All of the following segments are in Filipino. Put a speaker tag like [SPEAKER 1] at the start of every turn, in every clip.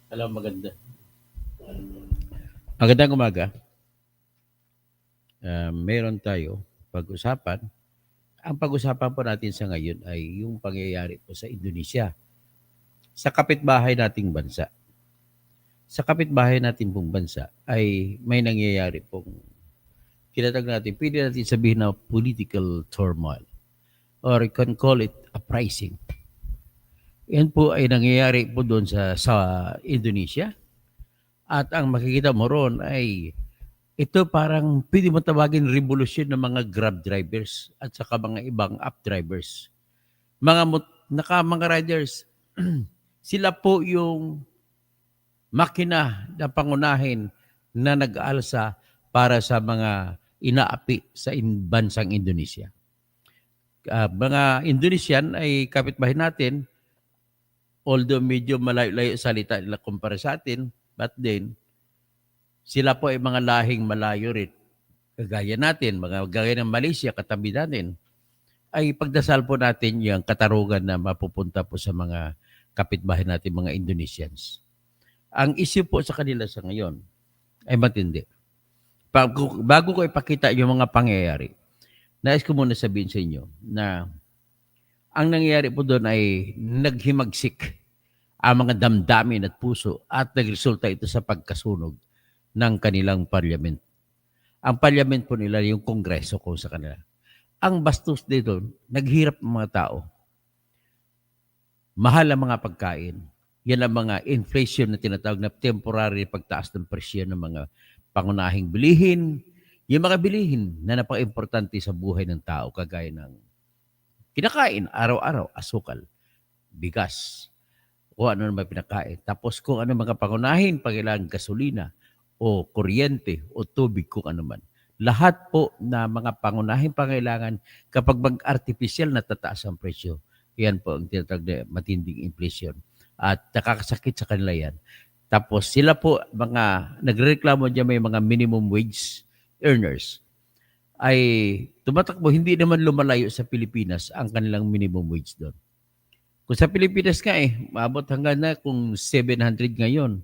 [SPEAKER 1] Alam, maganda. Magandang umaga. Meron tayo pag-usapan. Ang pag-usapan po natin sa ngayon ay yung pangyayari po sa Indonesia, sa kapitbahay nating bansa. Sa kapitbahay nating pong bansa ay may nangyayari pong tinatag natin, pwede natin sabihin na political turmoil or you can call it uprising. Yan po ay nangyayari po doon sa Indonesia at ang makikita mo roon ay ito parang pwede mo tawagin revolusyon ng mga Grab drivers at saka mga ibang app drivers. Mga riders, sila po yung makina na pangunahin na nag-aalsa para sa mga inaapi sa bansang Indonesia. Mga Indonesian ay kapitbahay natin, although medyo malayo-layo salita nila kumpara sa atin, but then, sila po ay mga lahing malayo rin. Kagaya natin, mga gaya ng Malaysia, katabi natin, ay pagdasal po natin yung katarungan na mapupunta po sa mga kapitbahay natin, mga Indonesians. Ang issue po sa kanila sa ngayon ay matindi. Bago ko ipakita yung mga pangyayari, nais ko muna sabihin sa inyo na ang nangyayari po doon ay naghimagsik ang mga damdamin at puso at nagresulta ito sa pagkasunog ng kanilang parliament. Ang parliament po nila, yung kongreso ko sa kanila. Ang bastos dito, naghirap ang mga tao. Mahal ang mga pagkain. Yan ang mga inflation na tinatawag na temporary pagtaas ng presyo ng mga pangunahing bilihin. Yung mga bilihin na napaka-importante sa buhay ng tao, kagaya ng kinakain araw-araw, asukal, bigas, kung ano naman pinakain. Tapos kung ano mga pangunahin, pangailangan gasolina, o kuryente, o tubig, kung ano man. Lahat po na mga pangunahing pangailangan kapag mag-artificial na tataas ang presyo. Yan po ang tinatawag na matinding inflation. At nakakasakit sa kanila yan. Tapos sila po, mga nagreklamo dyan, may mga minimum wage earners, ay tumatakbo, hindi naman lumalayo sa Pilipinas ang kanilang minimum wage doon. Kung sa Pilipinas nga maabot hanggang na kung 700 ngayon,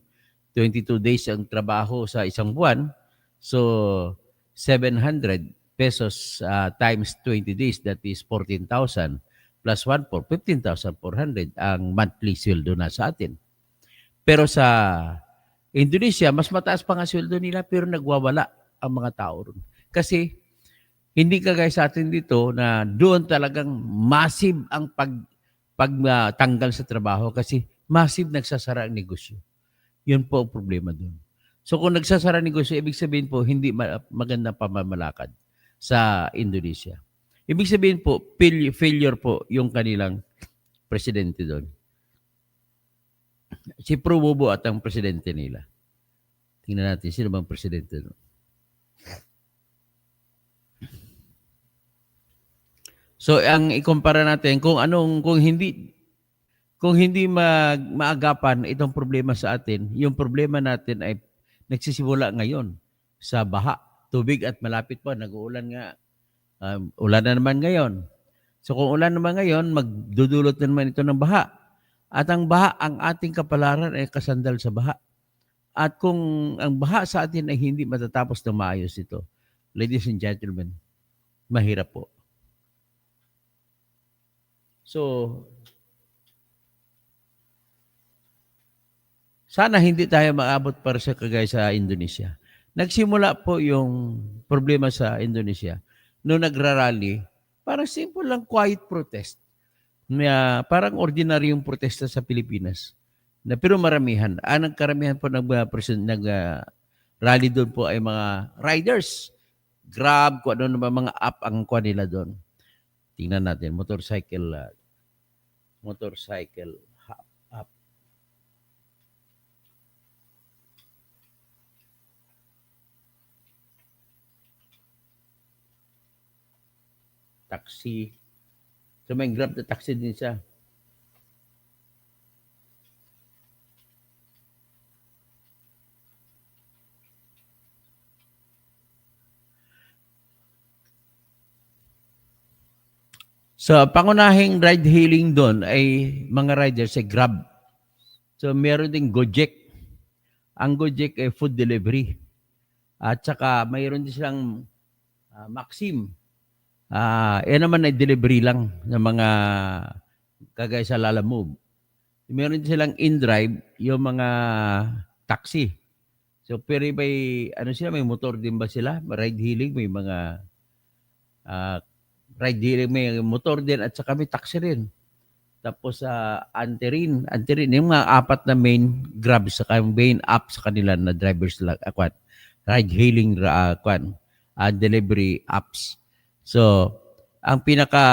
[SPEAKER 1] 22 days ang trabaho sa isang buwan, so 700 pesos times 20 days, that is 14,000 plus 1 for 15,400 ang monthly sweldo na sa atin. Pero sa Indonesia, mas mataas pa nga sweldo nila pero nagwawala ang mga tao ron. Kasi hindi kagaya sa atin dito na doon talagang massive ang pagtanggal sa trabaho kasi massive nagsasara ang negosyo. Yun po ang problema doon. So kung nagsasara ang negosyo, ibig sabihin po hindi magandang pamamalakad sa Indonesia. Ibig sabihin po, failure po yung kanilang presidente doon. Si Prabowo at ang presidente nila. Tingnan natin, sino bang presidente doon? So ang ikumpara natin kung hindi maagapan itong problema sa atin, yung problema natin ay nagsisimula ngayon sa baha, tubig at malapit pa, nag-uulan nga. Ulan na naman ngayon. So kung ulan naman ngayon, magdudulot na naman ito ng baha. At ang baha, ang ating kapalaran ay kasandal sa baha. At kung ang baha sa atin ay hindi matatapos na maayos ito, ladies and gentlemen, mahirap po. So, sana hindi tayo maabot para sa kagaya sa Indonesia. Nagsimula po yung problema sa Indonesia noong nagrarally, parang simple lang quiet protest. Parang ordinaryong protesta sa Pilipinas. Pero maramihan. Ang karamihan po nag-rally doon po ay mga riders. Grab, kung ano naman mga app ang kuha nila doon. Tingnan natin, motorcycle app. Taxi. So may Grab na taxi din siya. So, pangunahing ride hailing doon ay mga riders sa Grab. So, meron ding Gojek. Ang Gojek ay food delivery. At saka mayroon din silang Maxim. Yan naman ay delivery lang ng mga kagaya sa Lalamove. Meron din silang InDrive, yung mga taxi. So, pero may, ano sila, may motor din ba sila? Ride hailing, may mga ride hailing, may motor din at saka may taxi rin. Tapos Anterin, yung mga apat na main Grab sa main app sa kanila na drivers lang, ride hailing delivery apps. So, ang pinaka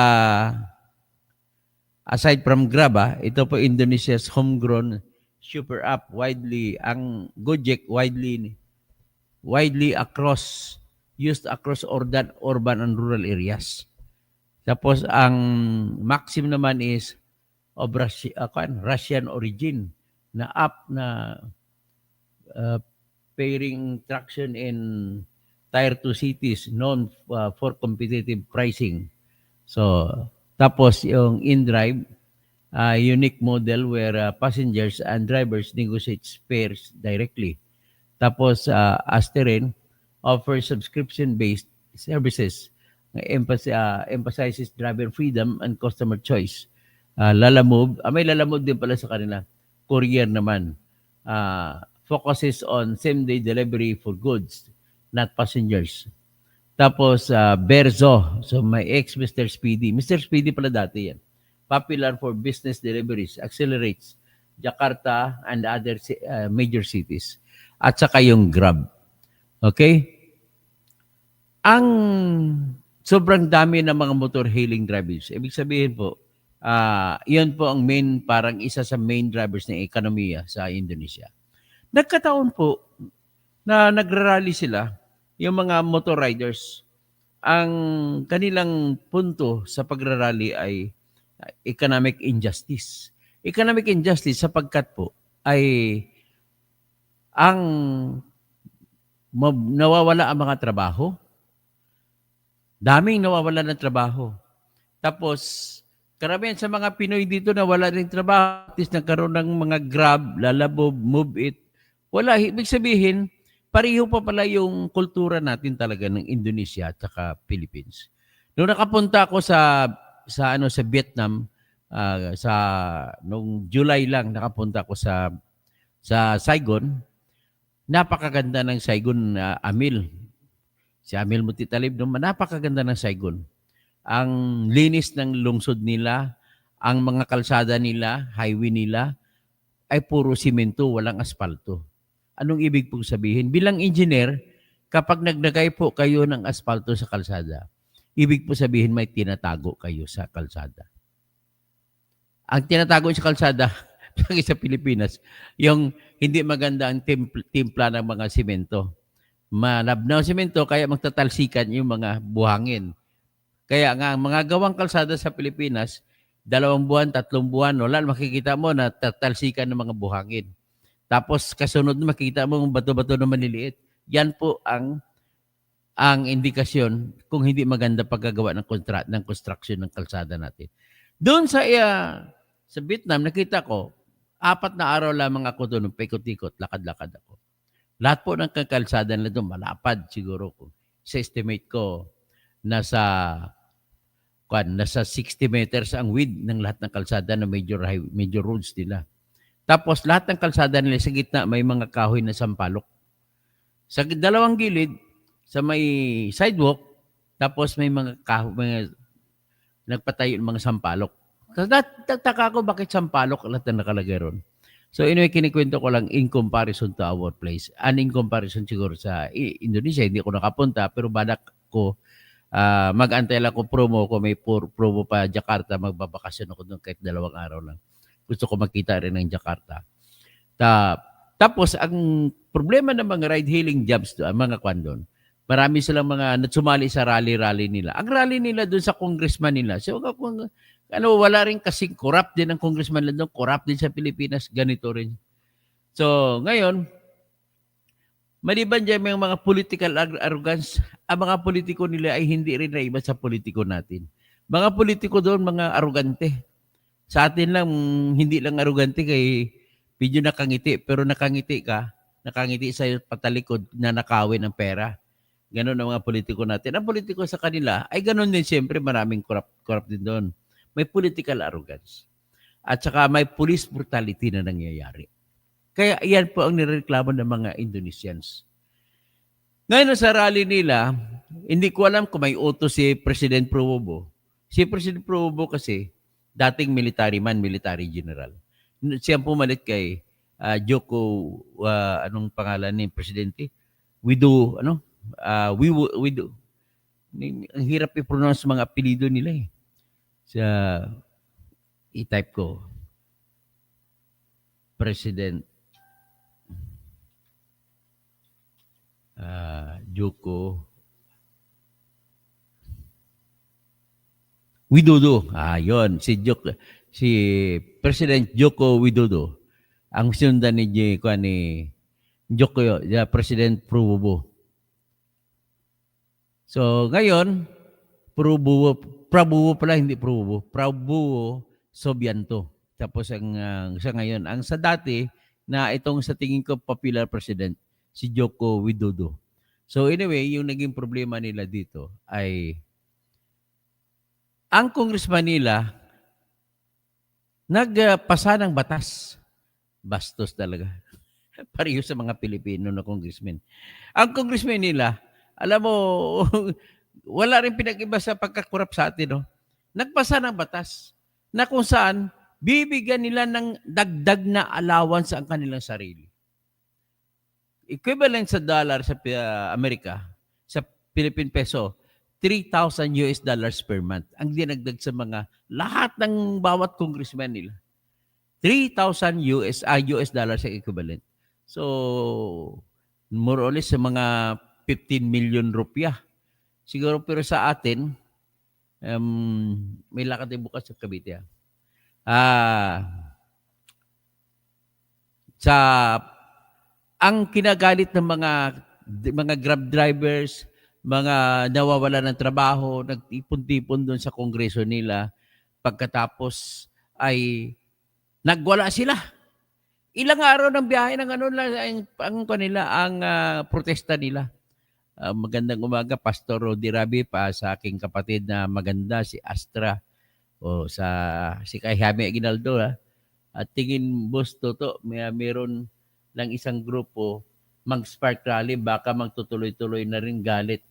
[SPEAKER 1] aside from Grab, ito po Indonesia's homegrown super app, ang Gojek widely used across urban and rural areas. Tapos ang Maxim naman is of Russian origin na app na pairing traction in Tier 2 cities known for competitive pricing. So, tapos yung InDrive, unique model where passengers and drivers negotiate fares directly. Tapos Asterin offers subscription-based services na emphasizes driver freedom and customer choice. Lalamove, may Lalamove din pala sa kanila. Courier naman. Focuses on same-day delivery for goods, not passengers. Tapos Berzo, so my ex Mr. Speedy. Mr. Speedy pala dati yan. Popular for business deliveries, accelerates Jakarta and other major cities. At saka yung Grab. Okay? Ang sobrang dami ng mga motor hailing drivers. Ibig sabihin po, yun po ang parang isa sa main drivers ng ekonomiya sa Indonesia. Nagkataon po na nagrarally sila, yung mga motor riders. Ang kanilang punto sa pagrarally ay economic injustice. Economic injustice sapagkat po ay ang nawawala ang mga trabaho. Daming nawawala ng trabaho. Tapos, karamihan sa mga Pinoy dito na wala rin trabaho, at least nagkaroon ng mga Grab, Lalamove, Move It. Wala. Ibig sabihin, pareho pa pala yung kultura natin talaga ng Indonesia at saka Philippines. Noong nakapunta ako sa Vietnam, nung July lang nakapunta ako sa Saigon. Napakaganda ng Saigon, Amil. Si Amil Mutitalib, napakaganda ng Saigon. Ang linis ng lungsod nila, ang mga kalsada nila, highway nila, ay puro simento, walang asfalto. Anong ibig pong sabihin? Bilang engineer, kapag naglagay po kayo ng asfalto sa kalsada, ibig po sabihin may tinatago kayo sa kalsada. Ang tinatago sa kalsada, sa Pilipinas, yung hindi maganda ang timpla ng mga simento. Malabnaw simento, kaya magtatalsikan yung mga buhangin. Kaya nga, mga gawang kalsada sa Pilipinas, 2 buwan, 3 buwan, wala, makikita mo na tatalsikan ng mga buhangin. Tapos kasunod na makikita mo ng bato-bato na maliliit. Yan po ang indikasyon kung hindi maganda paggagawa ng construction ng kalsada natin. Doon sa Vietnam, nakita ko, 4 na araw lamang ako doon, paikot-ikot, lakad-lakad ako. Lahat po ng kalsada nila doon, malapad siguro ko. Sa estimate ko, nasa 60 meters ang width ng lahat ng kalsada na major roads nila. Tapos lahat ng kalsada nila sa gitna may mga kahoy na sampalok. Sa dalawang gilid, sa may sidewalk, tapos may mga kahoy, nagpatayo ng mga sampalok. Nagtaka ko bakit sampalok lahat na nakalagay ron. So anyway, kinikwento ko lang in comparison to our place. And in comparison siguro sa Indonesia, hindi ako nakapunta, pero balak ko, mag-antay lang ko promo ko, may promo pa Jakarta, magbabakasyon ako doon kahit 2 araw lang. Gusto ko makita rin ng Jakarta. Tapos, ang problema ng mga ride-hailing jobs, mga doon, marami silang mga natsumali sa rally nila. Ang rally nila doon sa congressman nila. So, wala rin kasing corrupt din ang congressman nila doon. Corrupt din sa Pilipinas. Ganito rin. So, ngayon, maliban dyan may mga political arrogance, ang mga politiko nila ay hindi rin naiba sa politiko natin. Mga politiko doon, mga arrogante. Sa atin lang, hindi lang arrogante kay medyo nakangiti. Pero nakangiti ka, nakangiti sa patalikod na nakawin ng pera. Ganon ang mga politiko natin. Ang politiko sa kanila ay ganon din siyempre, maraming corrupt din doon. May political arrogance. At saka may police brutality na nangyayari. Kaya yan po ang nireklamo ng mga Indonesians. Ngayon sa rally nila, hindi ko alam kung may utos si President Prabowo. Si President Prabowo kasi, dating military general. Siya pumalit kay Joko, anong pangalan ni Presidente? Widodo. Ang hirap i-pronounce mga apelido nila eh. Sa i-type ko. President Joko Widodo. Yon si President Joko Widodo. Ang sinundan ni President Prabowo. So, ngayon, Prabowo pala, hindi Prabowo Subianto. Tapos sa ngayon, ang sa dati, na itong sa tingin ko popular president, si Joko Widodo. So anyway, yung naging problema nila dito ay ang congressman nila nagpasa ng batas. Bastos talaga. Pareho sa mga Pilipino na congressman. Ang congressman nila, alam mo, wala rin pinag-iba sa pagkakurap sa atin. No? Nagpasa ng batas na kung saan bibigyan nila ng dagdag na allowance ang kanilang sarili. Equivalent sa dollar sa Amerika, sa Philippine peso, $3,000 per month. Ang dinagdag sa mga lahat ng bawat congressman nila. $3,000 dollars ang equivalent. So, more or less sa mga 15 million rupiah. Siguro pero sa atin, may lakad din bukas sa Cavite. Ang kinagalit ng mga Grab drivers, mga nawawala ng trabaho, nagtipon-tipon doon sa kongreso nila, pagkatapos ay nagwala sila. Ilang araw ng biyahe ng ang protesta nila. Magandang umaga, Pastor Rodi Rabi, pa sa aking kapatid na maganda, si Astra, o si kay Jaime Aguinaldo. At tingin, Boss Toto, meron lang isang grupo mag-spark rally, baka magtutuloy-tuloy na rin galit.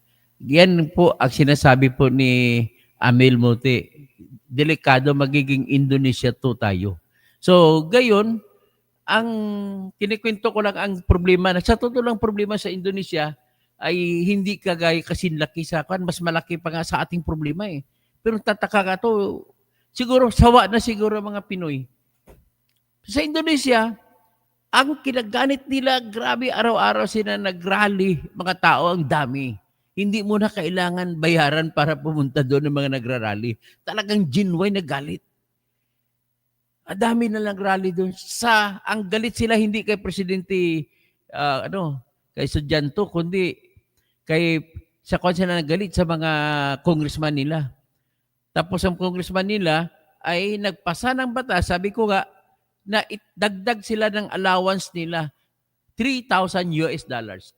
[SPEAKER 1] Yan po ang sinasabi po ni Amil Mote. Delikado, magiging Indonesia 2 tayo. So, gayon, ang kinikwento ko lang ang problema, sa totoo lang problema sa Indonesia ay hindi kagaya kasinlaki sa kan, mas malaki pa nga sa ating problema eh. Pero tataka ka to, siguro sawa na siguro mga Pinoy. Sa Indonesia, ang kinaganit nila, grabe, araw-araw sila nag-rally, mga tao, ang dami. Hindi mo na kailangan bayaran para pumunta doon ng mga nagrarally. Talagang genuine na galit. Ang dami na lang rally doon. Ang galit sila hindi kay Presidente, kay Subianto, kundi sa kung sila nagalit sa mga congressman nila. Tapos ang congressman nila ay nagpasa ng batas, sabi ko nga, na dagdag sila ng allowance nila $3,000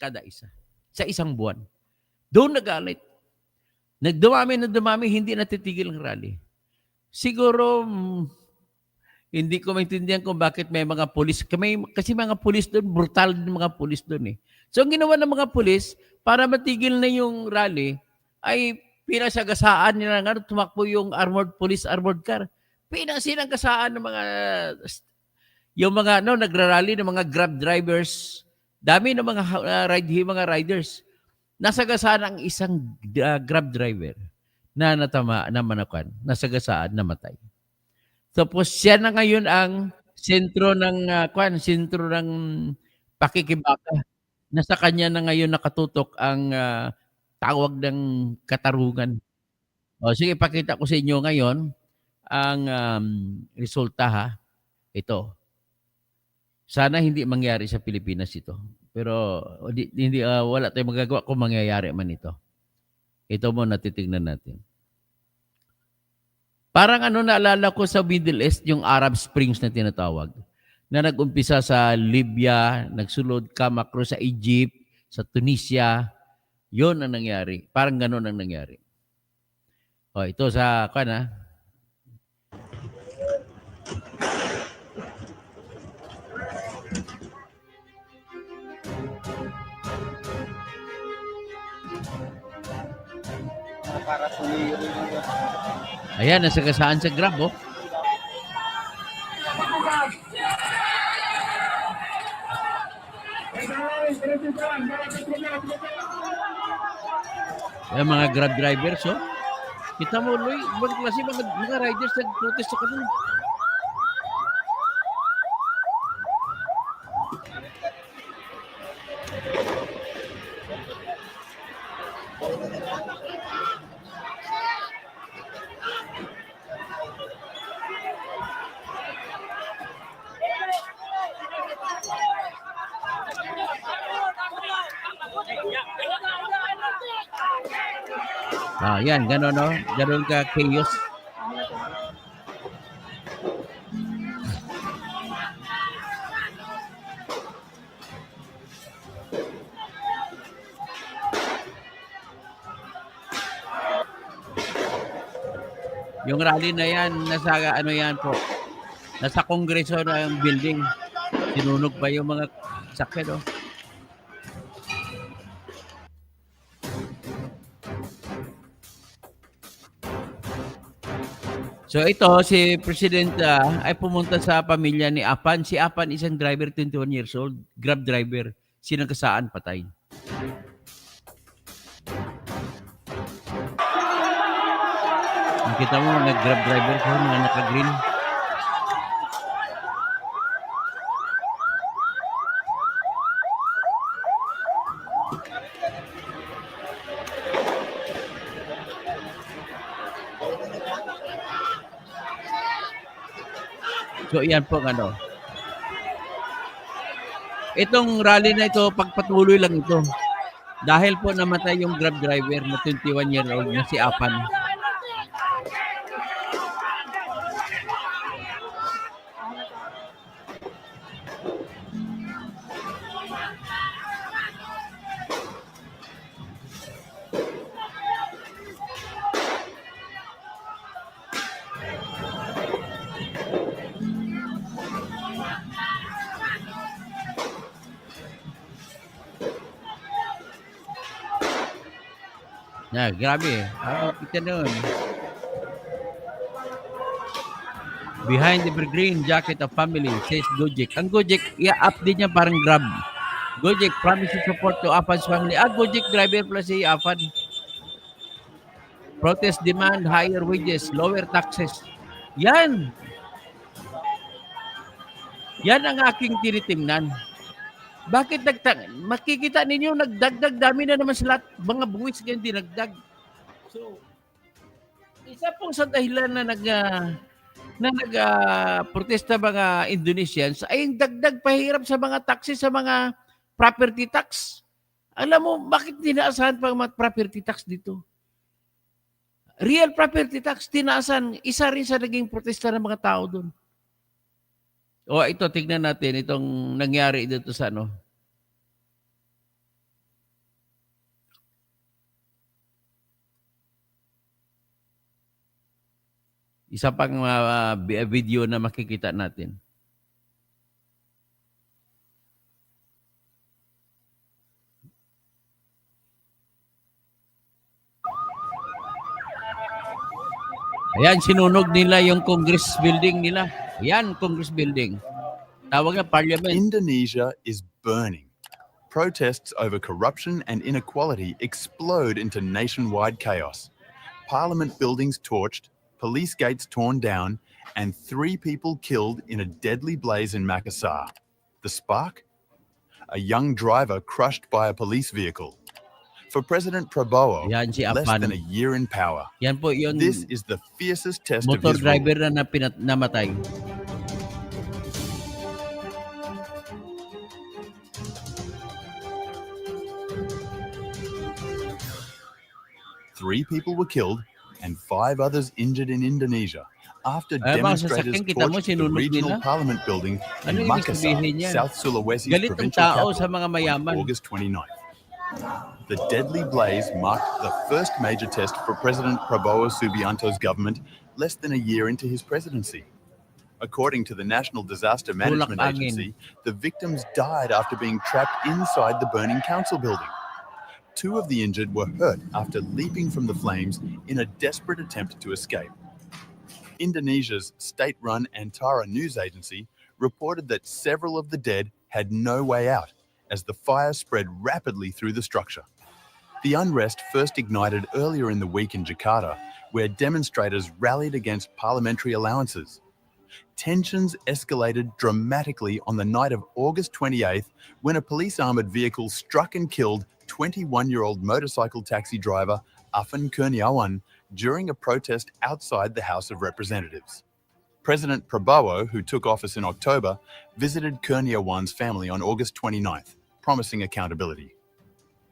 [SPEAKER 1] kada isa sa isang buwan. Doon nagalit. Nagdumami, hindi natitigil ang rally. Siguro, hindi ko maintindihan kung bakit may mga pulis. Kasi mga pulis doon, brutal din mga pulis doon eh. So, ang ginawa ng mga pulis, para matigil na yung rally, ay pinasagasaan nila nga, tumakbo yung police armored car. Pinasinangkasaan ng mga nagrarally ng mga Grab drivers, dami ng mga riders. Nasagasaan ang isang Grab driver na nasagasaan, namatay. Tapos siya na ngayon ang sentro ng pakikibaka. Nasa kanya na ngayon nakatutok ang tawag ng katarungan. O sige, pakita ko sa inyo ngayon ang resulta ha. Ito. Sana hindi mangyari sa Pilipinas ito. Pero wala tayong magagawa kung mangyayari man ito. Ito mo natitignan natin. Parang naalala ko sa Middle East, yung Arab Springs na tinatawag. na nag-umpisa sa Libya, nagsulod kamakro sa Egypt, sa Tunisia. Yon ang nangyari. Parang ganun ang nangyari. O, ito sa,
[SPEAKER 2] Para sumiro
[SPEAKER 1] ayan, nasagasaan sa Grab, oh. Yung mga Grab drivers, oh. Kita mo, Loy, ibang klase mga riders nag-protest sa kanila. Yan, gano'n, no? Gano'n ka chaos. Yung rally na yan, nasa ano yan po, nasa kongreso na yung building. Sinunog pa yung mga sakyan, oh. So ito, si President ay pumunta sa pamilya ni Apan. Si Apan isang driver, 21 years old, Grab driver. Sinangkasaan, patay. Nakita mo mga Grab driver ko, mga naka-green. So yan po ano. Itong rally na ito, pagpatuloy lang ito. Dahil po namatay yung Grab driver na 21-year-old na si Apan. Grabe. Kita nun. Behind the green jacket of family, says Gojek. Ang Gojek, up din niya parang Grab. Gojek promises support to Apan's family. Gojek driver pala si Apan. Protest demand higher wages, lower taxes. Yan. Yan ang aking tinitingnan. Bakit makikita ninyo, nagdagdag dami na naman sa lahat. Mga buwis ganyan dinagdag. So, isa pong sa dahilan na protesta mga Indonesians ay yung dagdag pahirap sa mga taxes, sa mga property tax. Alam mo, bakit tinaasan pa mga property tax dito? Real property tax, tinaasan. Isa rin sa naging protesta ng mga tao doon. Ito, tignan natin itong nangyari dito sa ano. Isa pang video na makikita natin. Ayan, sinunog nila yung Congress building nila. Ayan, Congress building. Tawag na Parliament.
[SPEAKER 3] Indonesia is burning. Protests over corruption and inequality explode into nationwide chaos. Parliament buildings torched, police gates torn down, and 3 people killed in a deadly blaze in Makassar. The spark? A young driver crushed by a police vehicle. For President Prabowo,
[SPEAKER 1] si
[SPEAKER 3] less than a year in power,
[SPEAKER 1] yan po yung
[SPEAKER 3] this is the fiercest test of
[SPEAKER 1] motor
[SPEAKER 3] his
[SPEAKER 1] driver
[SPEAKER 3] rule.
[SPEAKER 1] na namatay.
[SPEAKER 3] Three people were killed and 5 others injured in Indonesia after
[SPEAKER 1] Mga
[SPEAKER 3] demonstrators
[SPEAKER 1] sasakyan, kita mo,
[SPEAKER 3] torched the
[SPEAKER 1] sinunod
[SPEAKER 3] regional
[SPEAKER 1] nila.
[SPEAKER 3] parliament building
[SPEAKER 1] Ano
[SPEAKER 3] in
[SPEAKER 1] ibig
[SPEAKER 3] Makassar,
[SPEAKER 1] sabihin yan?
[SPEAKER 3] South Sulawesi's
[SPEAKER 1] Galit ang
[SPEAKER 3] provincial
[SPEAKER 1] tao sa
[SPEAKER 3] capital,
[SPEAKER 1] mga
[SPEAKER 3] on
[SPEAKER 1] mayaman.
[SPEAKER 3] August 29th. The deadly blaze marked the first major test for President Prabowo Subianto's government less than a year into his presidency. According to the National Disaster Management
[SPEAKER 1] angin.
[SPEAKER 3] Agency, the victims died after being trapped inside the burning council building. 2 of the injured were hurt after leaping from the flames in a desperate attempt to escape. Indonesia's state-run Antara news agency reported that several of the dead had no way out as the fire spread rapidly through the structure. The unrest first ignited earlier in the week in Jakarta, where demonstrators rallied against parliamentary allowances. Tensions escalated dramatically on the night of August 28th when a police armoured vehicle struck and killed 21-year-old motorcycle taxi driver Afan Kurniawan during a protest outside the House of Representatives. President Prabowo, who took office in October, visited Kurniawan's family on August 29th, promising accountability.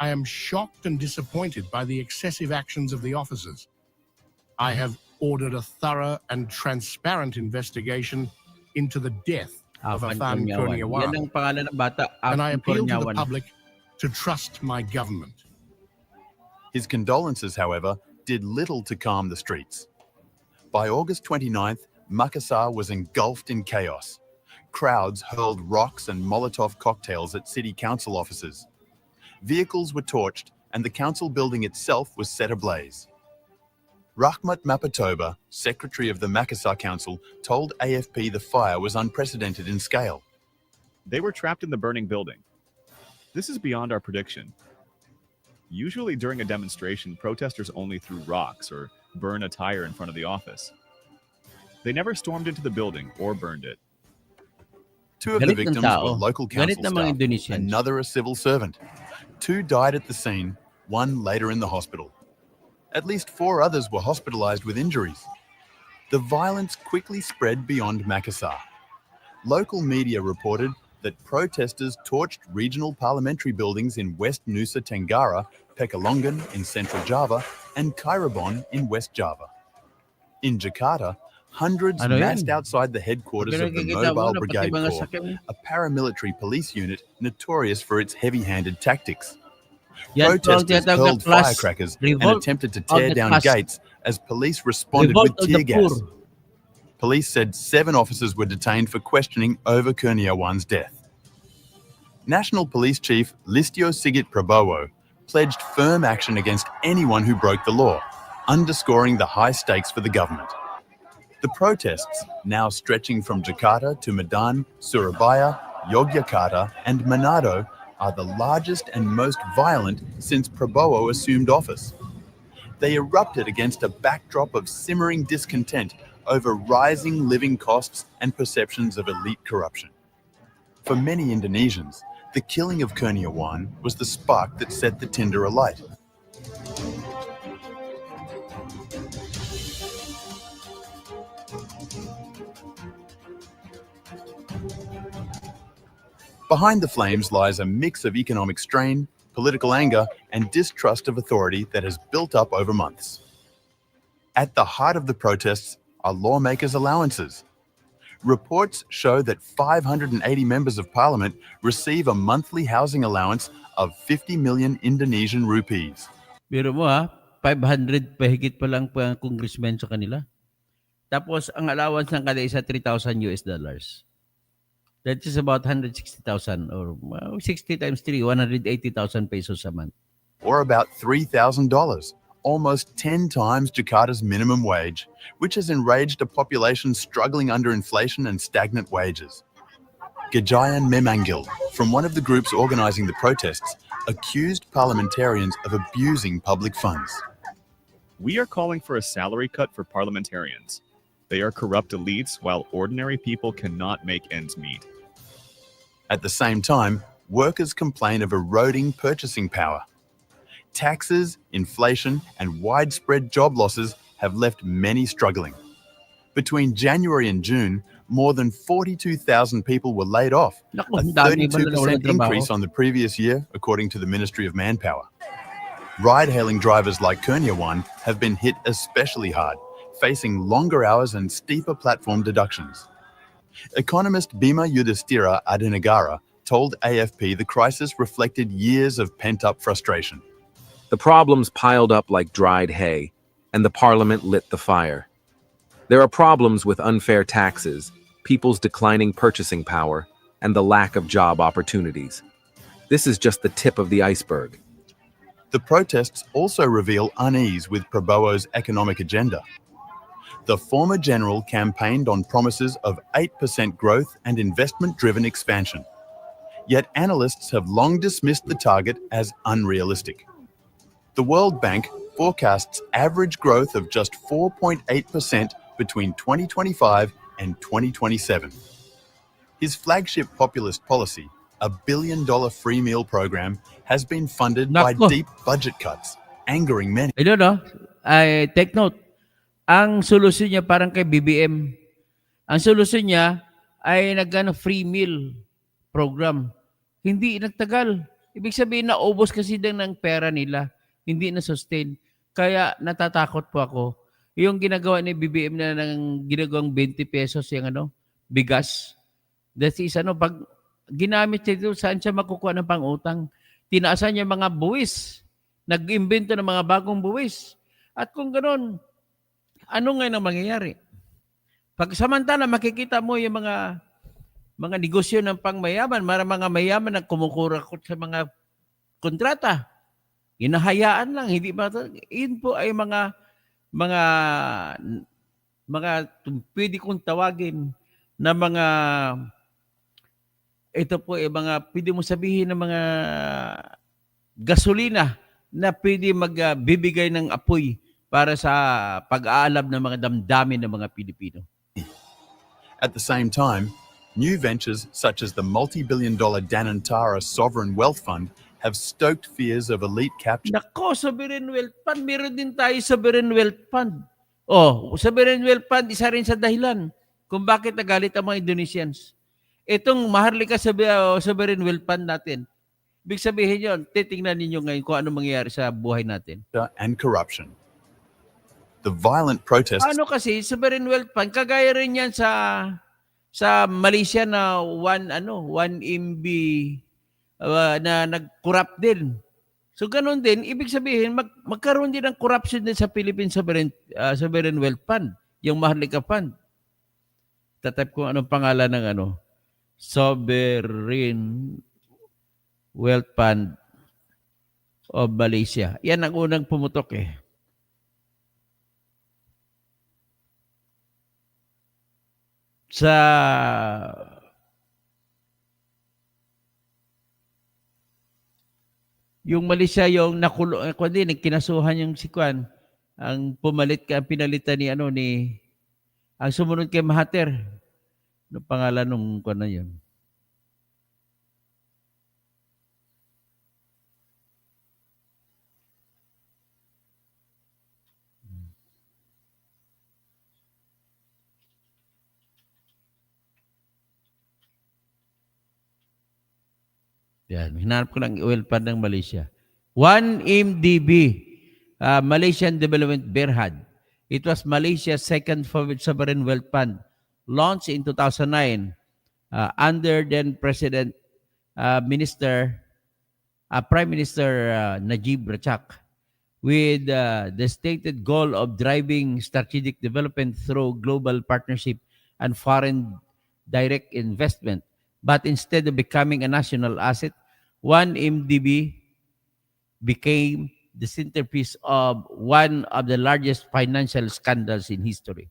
[SPEAKER 4] I am shocked and disappointed by the excessive actions of the officers. I have ordered a thorough and transparent investigation into the death of Afan
[SPEAKER 1] Yan
[SPEAKER 4] Kurniawan,
[SPEAKER 1] ang pangalan ng bata,
[SPEAKER 4] and I
[SPEAKER 1] Afan
[SPEAKER 4] appeal to the
[SPEAKER 1] Kurniawan.
[SPEAKER 4] public to trust my government.
[SPEAKER 3] His condolences, however, did little to calm the streets. By August 29th, Makassar was engulfed in chaos. Crowds hurled rocks and Molotov cocktails at city council offices. Vehicles were torched and the council building itself was set ablaze. Rahmat Mapatoba, secretary of the Makassar Council, told AFP the fire was unprecedented in scale.
[SPEAKER 5] They were trapped in the burning building. This is beyond our prediction. Usually during a demonstration, protesters only threw rocks or burn a tire in front of the office. They never stormed into the building or burned it.
[SPEAKER 3] 2 of the
[SPEAKER 1] Galit ng
[SPEAKER 3] victims
[SPEAKER 1] tao.
[SPEAKER 3] were local
[SPEAKER 1] Galit
[SPEAKER 3] council
[SPEAKER 1] ng mga
[SPEAKER 3] staff,
[SPEAKER 1] Indonesians.
[SPEAKER 3] another a civil servant. 2 died at the scene, 1 later in the hospital. At least 4 others were hospitalized with injuries. The violence quickly spread beyond Makassar. Local media reported that protesters torched regional parliamentary buildings in West Nusa Tenggara, Pekalongan in Central Java, and Cirebon in West Java. In Jakarta, hundreds
[SPEAKER 1] Ano yan?
[SPEAKER 3] massed outside the headquarters of the
[SPEAKER 1] Nakikita mo
[SPEAKER 3] Mobile
[SPEAKER 1] na pati
[SPEAKER 3] Brigade
[SPEAKER 1] mga
[SPEAKER 3] Corps,
[SPEAKER 1] sakyan.
[SPEAKER 3] a paramilitary police unit notorious for its heavy-handed tactics.
[SPEAKER 1] Yan po ang
[SPEAKER 3] Protesters
[SPEAKER 1] tinatawag na
[SPEAKER 3] hurled
[SPEAKER 1] class
[SPEAKER 3] firecrackers and
[SPEAKER 1] revolt
[SPEAKER 3] attempted to
[SPEAKER 1] of
[SPEAKER 3] tear
[SPEAKER 1] the
[SPEAKER 3] down
[SPEAKER 1] class.
[SPEAKER 3] gates as police responded
[SPEAKER 1] Revolt
[SPEAKER 3] with
[SPEAKER 1] of the
[SPEAKER 3] tear gas.
[SPEAKER 1] poor.
[SPEAKER 3] Police said 7 officers were detained for questioning over Kurniawan's death. National Police Chief Listio Sigit Prabowo pledged firm action against anyone who broke the law, underscoring the high stakes for the government. The protests, now stretching from Jakarta to Medan, Surabaya, Yogyakarta and Manado, are the largest and most violent since Prabowo assumed office. They erupted against a backdrop of simmering discontent over rising living costs and perceptions of elite corruption. For many Indonesians, the killing of Kurniawan was the spark that set the tinder alight. Behind the flames lies a mix of economic strain, political anger, and distrust of authority that has built up over months. At the heart of the protests are lawmakers' allowances. Reports show that 580 members of parliament receive a monthly housing allowance of 50 million Indonesian rupees.
[SPEAKER 1] Biro mo 500 pahigit pa lang pa ang congressman sa kanila. Tapos ang allowance ng kada isa $3,000 US. That is about 160,000 or 60 times 3, 180,000 pesos a month.
[SPEAKER 3] Or about $3,000, almost 10 times Jakarta's minimum wage, which has enraged a population struggling under inflation and stagnant wages. Gajayan Memangil, from one of the groups organising the protests, accused parliamentarians of abusing public funds.
[SPEAKER 5] We are calling for a salary cut for parliamentarians. They are corrupt elites while ordinary people cannot make ends meet.
[SPEAKER 3] At the same time, workers complain of eroding purchasing power. Taxes, inflation, and widespread job losses have left many struggling. Between January and June, more than 42,000 people were laid off,
[SPEAKER 1] Naku,
[SPEAKER 3] a
[SPEAKER 1] ang dami ba na
[SPEAKER 3] 32%
[SPEAKER 1] nawalan ng trabaho?
[SPEAKER 3] increase on the previous year, according to the Ministry of Manpower. Ride-hailing drivers like Kurniawan have been hit especially hard, facing longer hours and steeper platform deductions. Economist Bima Yudhishthira Adinagara told AFP the crisis reflected years of pent-up frustration.
[SPEAKER 6] The problems piled up like dried hay, and the parliament lit the fire. There are problems with unfair taxes, people's declining purchasing power, and the lack of job opportunities. This is just the tip of the iceberg.
[SPEAKER 3] The protests also reveal unease with Prabowo's economic agenda. The former general campaigned on promises of 8% growth and investment-driven expansion. Yet analysts have long dismissed the target as unrealistic. The World Bank forecasts average growth of just 4.8% between 2025 and 2027. His flagship populist policy, a $1 billion free meal program, has been funded by
[SPEAKER 1] Nako.
[SPEAKER 3] deep budget cuts, angering many.
[SPEAKER 1] Ayun, no? Ay, take note. Ang solusyon niya parang kay BBM. Ang solusyon niya ay free meal program. Hindi nagtagal. Ibig sabihin, naubos kasi din ng pera nila. Hindi na-sustain. Kaya natatakot po ako. Yung ginagawa ni BBM na ng ginagawang 20 pesos yung bigas. That is pag ginamit siya ito, saan siya makukuha ng pang-utang? Tinaasan niya mga buwis. Nag-imbento ng mga bagong buwis. At kung gano'n, ano ngayon ang mangyayari? Pag samantala makikita mo yung mga negosyo ng pangmayaman, mga mayaman na kumukurakot sa mga kontrata. Hinahayaan lang, hindi ba? Yun po ay mga pwede kong tawagin na ito po ay mga pwede mo sabihin na mga gasolina na pwede magbibigay ng apoy para sa pag-aalab ng mga damdamin ng mga Pilipino.
[SPEAKER 3] At the same time, new ventures such as the multi-billion-dollar Danantara Sovereign Wealth Fund have stoked fears of elite capture.
[SPEAKER 1] Nako, Sovereign Wealth Fund. Meron din tayo Sovereign Wealth Fund. Sovereign Wealth Fund, isa rin sa dahilan kung bakit nagalit ang mga Indonesians. Itong Maharlika Sovereign Wealth Fund natin, ibig sabihin yun, titingnan ninyo ngayon kung ano mangyayari sa buhay natin.
[SPEAKER 3] And corruption. The violent protests
[SPEAKER 1] Ano kasi, Sovereign Wealth Fund, kagaya rin yan sa Malaysia na 1 MB na nag-corrupt din. So ganun din, ibig sabihin magkaroon din ng corruption din sa Philippine Sovereign Wealth Fund, yung Maharlika Fund. Tatype ko anong pangalan ng Sovereign Wealth Fund of Malaysia. Yan ang unang pumutok eh. Sa yung Malaysia yung nakulong kinasuhan yung Sikwan ang pinalitan ni ang sumunod kay Mahathir. Ano pangalan nung na yun? Yan, hinanap ko lang oil fund ng Malaysia. 1MDB, Malaysian Development Berhad. It was Malaysia's second sovereign wealth fund, launched in 2009 under then President Prime Minister Najib Razak, with the stated goal of driving strategic development through global partnership and foreign direct investment. But instead of becoming a national asset, 1MDB became the centerpiece of one of the largest financial scandals in history.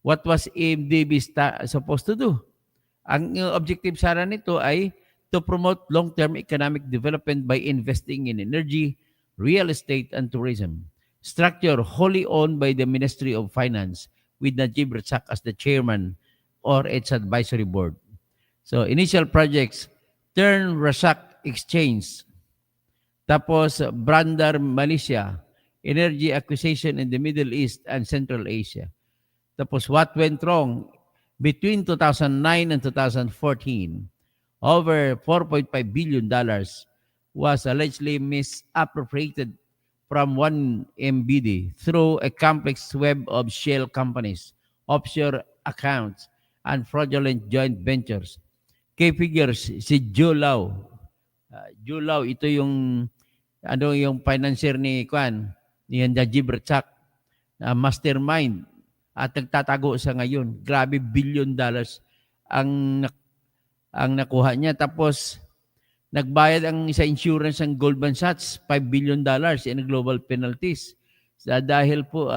[SPEAKER 1] What was AMDB supposed to do? Ang objective sana nito ay to promote long-term economic development by investing in energy, real estate, and tourism. Structure wholly owned by the Ministry of Finance with Najib Razak as the chairman or its advisory board. So, initial projects, Turn Razak Exchange. Tapos, Brandar Malaysia, energy acquisition in the Middle East and Central Asia. Tapos, what went wrong? Between 2009 and 2014, over $4.5 billion was allegedly misappropriated from one MBD through a complex web of shell companies, offshore accounts, and fraudulent joint ventures. Key figures si Joe Lau. Joe Lau, ito yung yung financier ni ni Najib Razak, mastermind, at nagtatago sa ngayon. Grabe, $1 billion ang nakuha niya. Tapos nagbayad ang sa insurance ng Goldman Sachs $5 billion in global penalties dahil po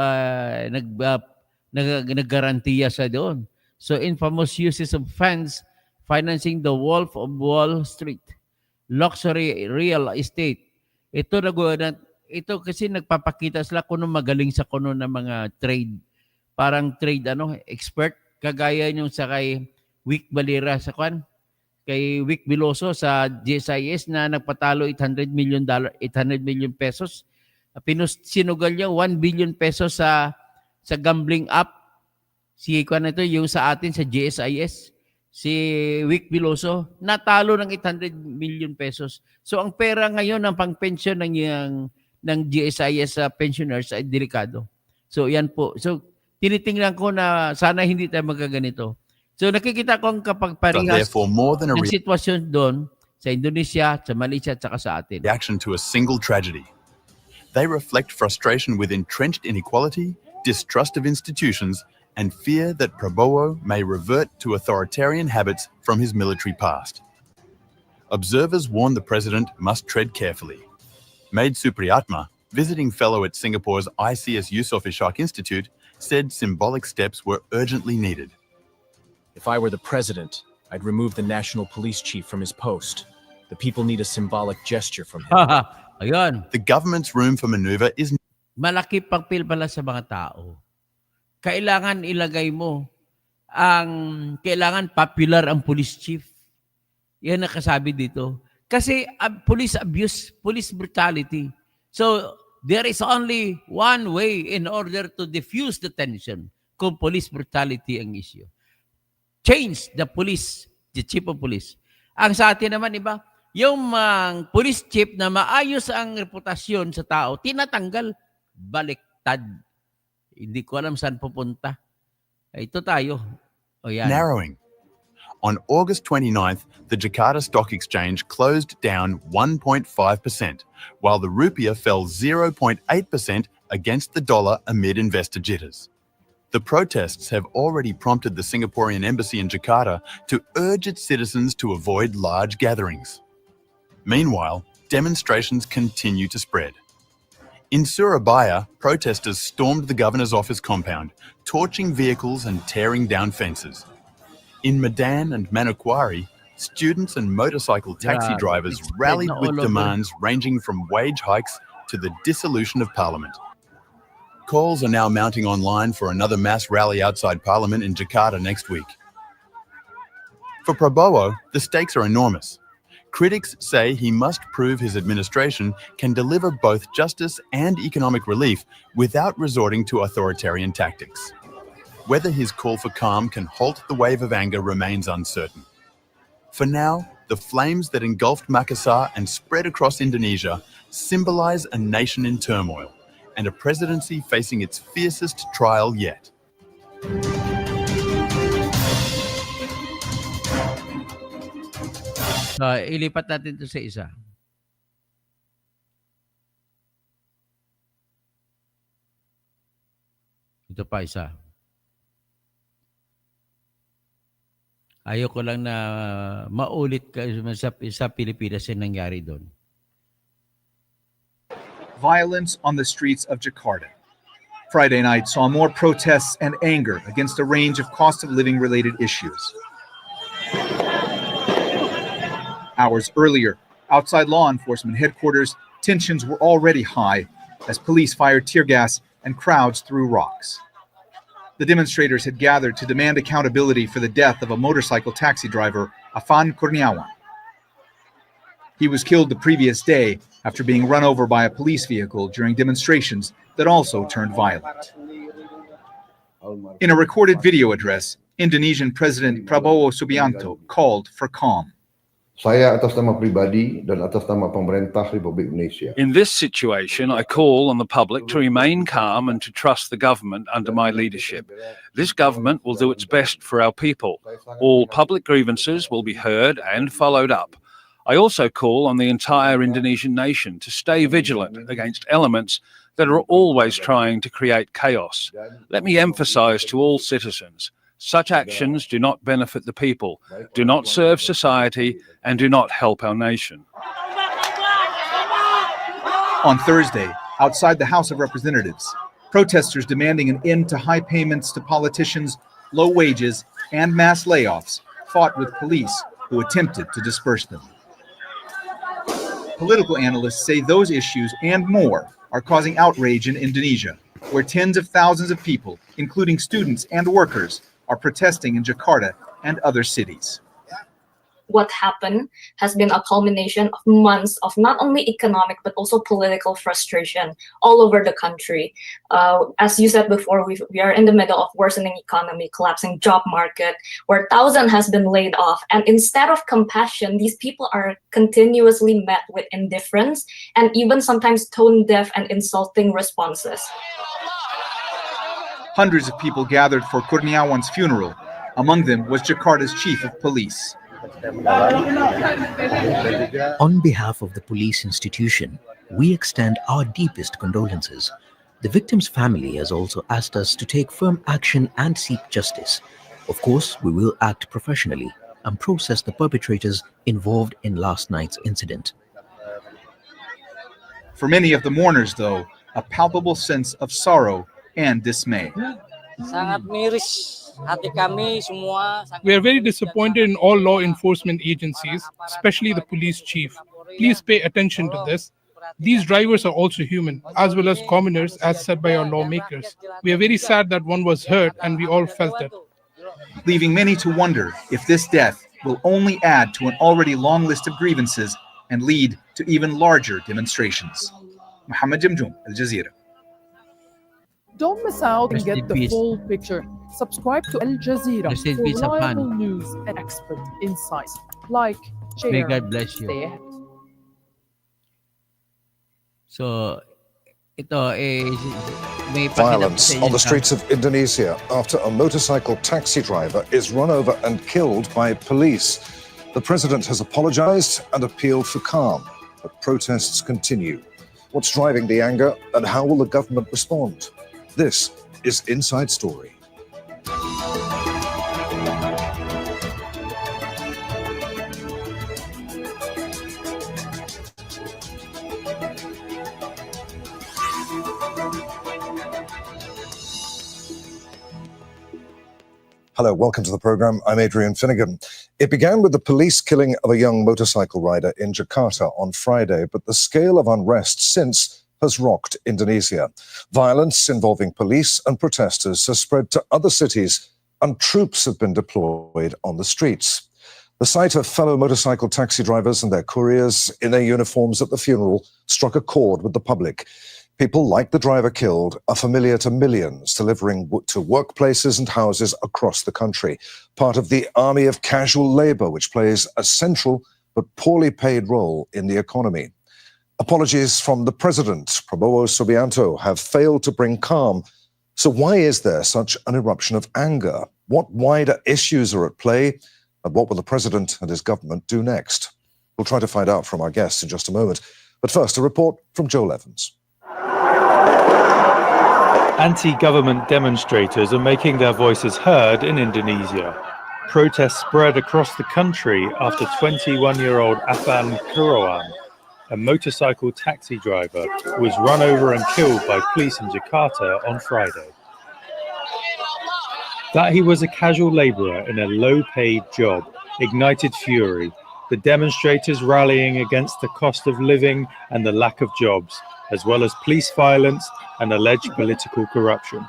[SPEAKER 1] naggarantiya sa doon. So infamous uses of funds financing the Wolf of Wall Street, luxury real estate. Ito kasi nagpapakita sila kung magaling sa kuno ng mga trade, parang trade expert, kagaya yung sa kay Wick Valera sa kay Wick Veloso sa GSIS na nagpatalo $800 million pesos. Sinugal niya 1 billion pesos sa gambling app. Si yung sa atin sa GSIS, si Wick Veloso, natalo ng 800 million pesos. So ang pera ngayon ng pang-pension ng GSIS sa pensioners ay delikado. So yan po. So tinitingnan ko na sana hindi tayo magaganito. So nakikita ko ang kapagparehas ng sitwasyon doon sa Indonesia, sa Malaysia at saka sa atin.
[SPEAKER 3] Reaction to a single tragedy. They reflect frustration with entrenched inequality, distrust of institutions, and fear that Prabowo may revert to authoritarian habits from his military past. Observers warn the president must tread carefully. Maid Supriyatma, visiting fellow at Singapore's ICS Yusof Ishak Institute, said symbolic steps were urgently needed.
[SPEAKER 7] If I were the president, I'd remove the national police chief from his post. The people need a symbolic gesture from him.
[SPEAKER 1] Ayun.
[SPEAKER 3] The government's room for maneuver is
[SPEAKER 1] Malaki pagpil pala sa mga tao. Kailangan ilagay mo kailangan popular ang police chief. Yan ang kasabi dito. Kasi police abuse, police brutality. So, there is only one way in order to diffuse the tension kung police brutality ang issue. Change the police, the chief of police. Ang sa atin naman, iba, yung police chief na maayos ang reputasyon sa tao, tinatanggal, baliktad. Hindi ko alam saan pupunta. Ito tayo. O yan.
[SPEAKER 3] narrowing. On August 29th, the Jakarta Stock Exchange closed down 1.5%, while the rupiah fell 0.8% against the dollar amid investor jitters. The protests have already prompted the Singaporean embassy in Jakarta to urge its citizens to avoid large gatherings. Meanwhile, demonstrations continue to spread. In Surabaya, protesters stormed the governor's office compound, torching vehicles and tearing down fences. In Medan and Manokwari, students and motorcycle taxi drivers rallied with demands ranging from wage hikes to the dissolution of parliament. Calls are now mounting online for another mass rally outside Parliament in Jakarta next week. For Prabowo, the stakes are enormous. Critics say he must prove his administration can deliver both justice and economic relief without resorting to authoritarian tactics. Whether his call for calm can halt the wave of anger remains uncertain. For now, the flames that engulfed Makassar and spread across Indonesia symbolize a nation in turmoil and a presidency facing its fiercest trial yet.
[SPEAKER 1] Ilipat natin ito sa isa. Ito pa isa. Ayoko lang na maulit sa Pilipinas yung nangyari doon.
[SPEAKER 8] Violence on the streets of Jakarta. Friday night saw more protests and anger against a range of cost of living related issues. Hours earlier, outside law enforcement headquarters, tensions were already high as police fired tear gas and crowds threw rocks. The demonstrators had gathered to demand accountability for the death of a motorcycle taxi driver, Afan Kurniawan. He was killed the previous day after being run over by a police vehicle during demonstrations that also turned violent. In a recorded video address, Indonesian President Prabowo Subianto called for calm.
[SPEAKER 9] Saya atas nama pribadi dan atas nama pemerintah Republik Indonesia.
[SPEAKER 10] In this situation, I call on the public to remain calm and to trust the government under my leadership. This government will do its best for our people. All public grievances will be heard and followed up. I also call on the entire Indonesian nation to stay vigilant against elements that are always trying to create chaos. Let me emphasize to all citizens, such actions do not benefit the people, do not serve society, and do not help our nation.
[SPEAKER 8] On Thursday, outside the House of Representatives, protesters demanding an end to high payments to politicians, low wages, and mass layoffs fought with police who attempted to disperse them. Political analysts say those issues and more are causing outrage in Indonesia, where tens of thousands of people, including students and workers, are protesting in Jakarta and other cities.
[SPEAKER 11] What happened has been a culmination of months of not only economic but also political frustration all over the country. As you said before, we are in the middle of worsening economy, collapsing job market, where thousands has been laid off. And instead of compassion, these people are continuously met with indifference and even sometimes tone-deaf and insulting responses.
[SPEAKER 8] Hundreds of people gathered for Kurniawan's funeral. Among them was Jakarta's chief of police.
[SPEAKER 12] On behalf of the police institution, we extend our deepest condolences. The victim's family has also asked us to take firm action and seek justice. Of course, we will act professionally and process the perpetrators involved in last night's incident.
[SPEAKER 8] For many of the mourners, though, a palpable sense of sorrow and dismay.
[SPEAKER 13] We are very disappointed in all law enforcement agencies, especially the police chief. Please pay attention to this. These drivers are also human, as well as commoners, as said by our lawmakers. We are very sad that one was hurt, and we all felt it.
[SPEAKER 8] Leaving many to wonder if this death will only add to an already long list of grievances and lead to even larger demonstrations. Muhammad Jamjoom, Al Jazeera.
[SPEAKER 14] Don't miss out and
[SPEAKER 1] Rest
[SPEAKER 14] get
[SPEAKER 1] in
[SPEAKER 14] the
[SPEAKER 1] peace.
[SPEAKER 14] full picture. Subscribe to Al Jazeera
[SPEAKER 1] Rest in
[SPEAKER 14] for
[SPEAKER 1] peace, Afan.
[SPEAKER 14] reliable news and expert insights. Like, share,
[SPEAKER 1] May God bless you.
[SPEAKER 14] stay ahead.
[SPEAKER 1] So, ito may pakinap
[SPEAKER 15] Violence
[SPEAKER 1] sa inyo
[SPEAKER 15] on the
[SPEAKER 1] sa-
[SPEAKER 15] streets of Indonesia after a motorcycle taxi driver is run over and killed by police. The president has apologized and appealed for calm, but protests continue. What's driving the anger and how will the government respond? This is Inside Story. Hello, welcome to the program. I'm Adrian Finnegan. It began with the police killing of a young motorcycle rider in Jakarta on Friday, but the scale of unrest since has rocked Indonesia. Violence involving police and protesters has spread to other cities, and troops have been deployed on the streets. The sight of fellow motorcycle taxi drivers and their couriers in their uniforms at the funeral struck a chord with the public. People like the driver killed are familiar to millions, delivering to workplaces and houses across the country, part of the army of casual labor, which plays a central but poorly paid role in the economy. Apologies from the president, Prabowo Subianto, have failed to bring calm. So why is there such an eruption of anger? What wider issues are at play? And what will the president and his government do next? We'll try to find out from our guests in just a moment. But first, a report from Joel Evans.
[SPEAKER 16] Anti-government demonstrators are making their voices heard in Indonesia. Protests spread across the country after 21-year-old Afan Kurawan, a motorcycle taxi driver, was run over and killed by police in Jakarta on Friday. That he was a casual laborer in a low-paid job ignited fury, the demonstrators rallying against the cost of living and the lack of jobs, as well as police violence and alleged political corruption.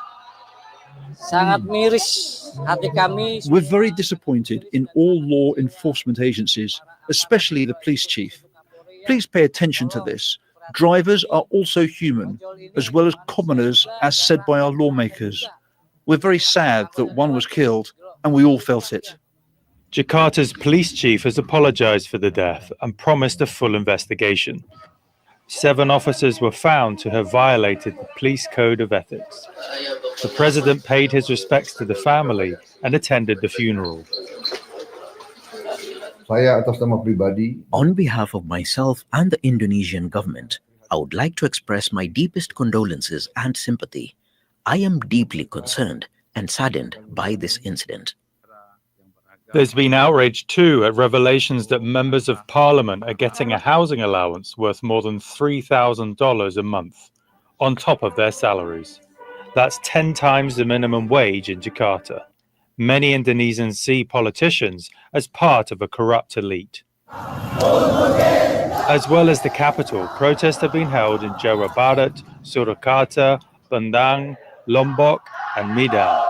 [SPEAKER 17] We're very disappointed in all law enforcement agencies, especially the police chief. Please pay attention to this. Drivers are also human, as well as commoners, as said by our lawmakers. We're very sad that one was killed, and we all felt it.
[SPEAKER 16] Jakarta's police chief has apologized for the death and promised a full investigation. 7 officers were found to have violated the police code of ethics. The president paid his respects to the family and attended the funeral.
[SPEAKER 9] Saya atas nama pribadi
[SPEAKER 12] On behalf of myself and the Indonesian government, I would like to express my deepest condolences and sympathy. I am deeply concerned and saddened by this incident.
[SPEAKER 16] There's been outrage too at revelations that members of parliament are getting a housing allowance worth more than $3,000 a month, on top of their salaries. That's 10 times the minimum wage in Jakarta. Many Indonesians see politicians as part of a corrupt elite. As well as the capital, protests have been held in Jawa Barat, Surakarta, Bandung, Lombok, and Medan.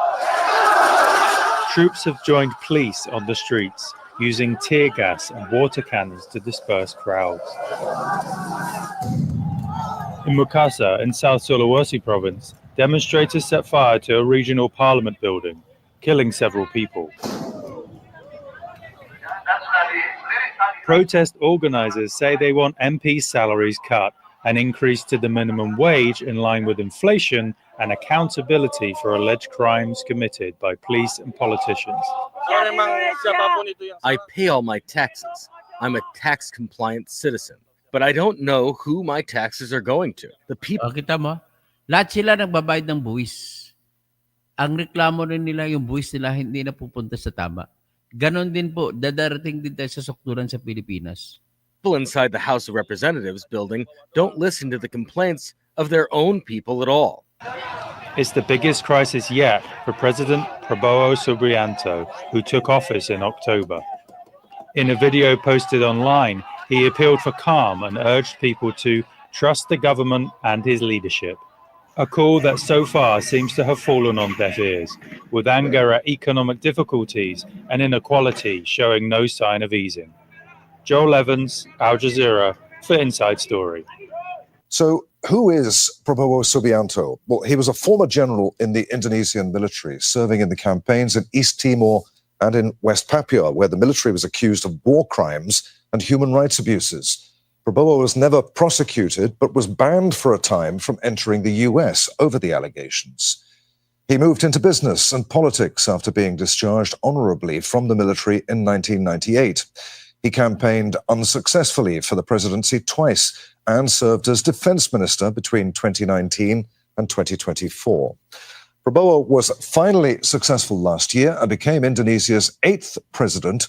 [SPEAKER 16] Troops have joined police on the streets, using tear gas and water cannons to disperse crowds. In Makassar, in South Sulawesi province, demonstrators set fire to a regional parliament building, killing several people. Protest organizers say they want MP salaries cut and increased to the minimum wage in line with inflation and accountability for alleged crimes committed by police and politicians.
[SPEAKER 18] I pay all my taxes. I'm a tax-compliant citizen. But I don't know who my taxes are going to. The people...
[SPEAKER 1] Kita mo? Lahat sila nagbabayad ng buwis. Ang reklamo rin nila, yung buwis nila hindi na pupunta sa tama. Ganon din po, dadarating din tayo sa sukduran sa Pilipinas.
[SPEAKER 18] People inside the House of Representatives building don't listen to the complaints of their own people at all.
[SPEAKER 16] It's the biggest crisis yet for President Prabowo Subianto, who took office in October. In a video posted online, he appealed for calm and urged people to trust the government and his leadership. A call that so far seems to have fallen on deaf ears, with anger at economic difficulties and inequality showing no sign of easing. Joel Evans, Al Jazeera, for Inside Story.
[SPEAKER 15] So, who is Prabowo Subianto? Well, he was a former general in the Indonesian military, serving in the campaigns in East Timor and in West Papua, where the military was accused of war crimes and human rights abuses. Prabowo was never prosecuted, but was banned for a time from entering the US over the allegations. He moved into business and politics after being discharged honorably from the military in 1998. He campaigned unsuccessfully for the presidency twice and served as defense minister between 2019 and 2024. Prabowo was finally successful last year and became Indonesia's 8th president,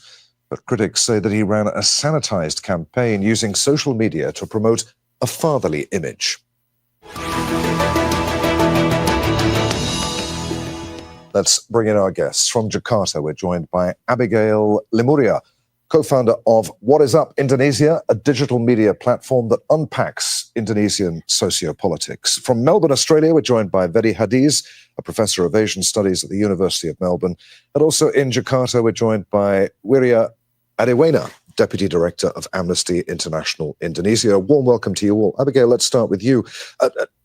[SPEAKER 15] but critics say that he ran a sanitized campaign using social media to promote a fatherly image. Let's bring in our guests. From Jakarta, we're joined by Abigail Lemuria, co-founder of What Is Up Indonesia, a digital media platform that unpacks Indonesian sociopolitics. From Melbourne, Australia, we're joined by Vedi Hadiz, a professor of Asian Studies at the University of Melbourne. And also in Jakarta, we're joined by Wirya Adewena, Deputy Director of Amnesty International Indonesia. A warm welcome to you all. Abigail, let's start with you.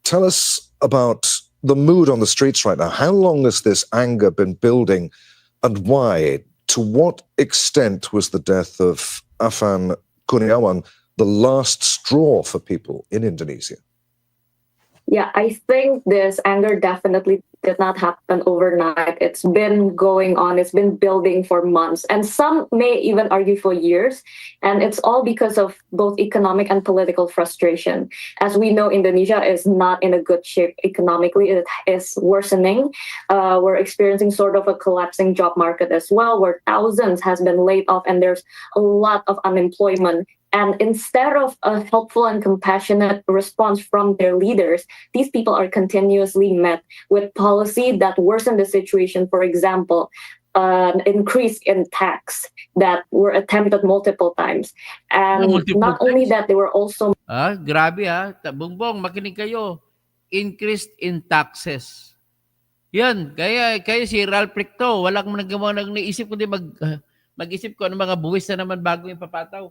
[SPEAKER 15] Tell us about the mood on the streets right now. How long has this anger been building and why? To what extent was the death of Afan Kurniawan the last straw for people in Indonesia?
[SPEAKER 11] Yeah, I think this anger definitely did not happen overnight. It's been going on, it's been building for months, and some may even argue for years. And it's all because of both economic and political frustration. As we know, Indonesia is not in a good shape economically. It is worsening. We're experiencing sort of a collapsing job market as well, where thousands has been laid off and there's a lot of unemployment. And instead of a helpful and compassionate response from their leaders, these people are continuously met with policy that worsen the situation. For example, an increase in tax that were attempted multiple times. And not only that, they were also...
[SPEAKER 1] Grabe Bongbong, makinig kayo. Increased in taxes. Yan, kaya si Ralph Recto, walang nag-iisip kundi mag-isip ko ano mga buwis na naman bago yung papataw.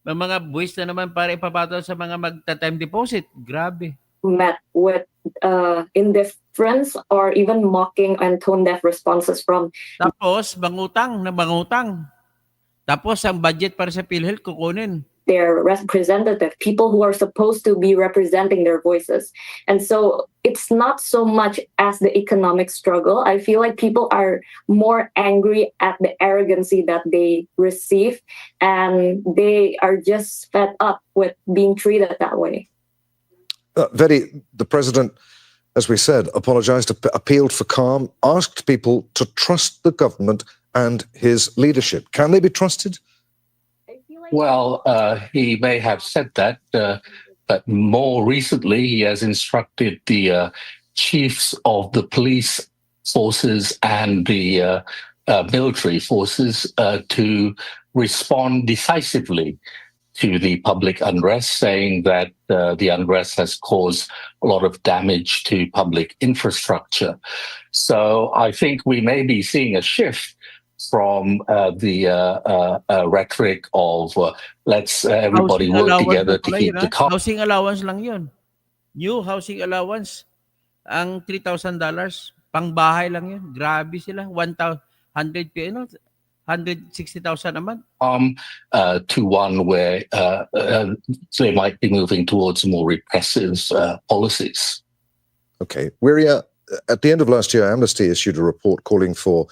[SPEAKER 1] May mga buwis na naman para ipapataw sa mga magta-time deposit. Grabe.
[SPEAKER 11] Met with indifference or even mocking and tone-deaf responses from.
[SPEAKER 1] Tapos, bangutang na bangutang. Tapos, ang budget para sa PhilHealth kukunin.
[SPEAKER 11] Their representative, people who are supposed to be representing their voices. And so it's not so much as the economic struggle. I feel like people are more angry at the arrogancy that they receive, and they are just fed up with being treated that way.
[SPEAKER 15] Vedi, the president, as we said, apologized, appealed for calm, asked people to trust the government and his leadership. Can they be trusted?
[SPEAKER 10] Well, he may have said that, but more recently, he has instructed the chiefs of the police forces and the military forces to respond decisively to the public unrest, saying that the unrest has caused a lot of damage to public infrastructure. So I think we may be seeing a shift from the rhetoric of let's everybody work together to keep the cost.
[SPEAKER 1] Housing allowance lang yun. New housing allowance, ang $3,000, pang bahay lang yun. Grabe sila. 160,000 a month.
[SPEAKER 10] To one where they might be moving towards more repressive policies.
[SPEAKER 15] Okay. Wirya, at the end of last year, Amnesty issued a report calling for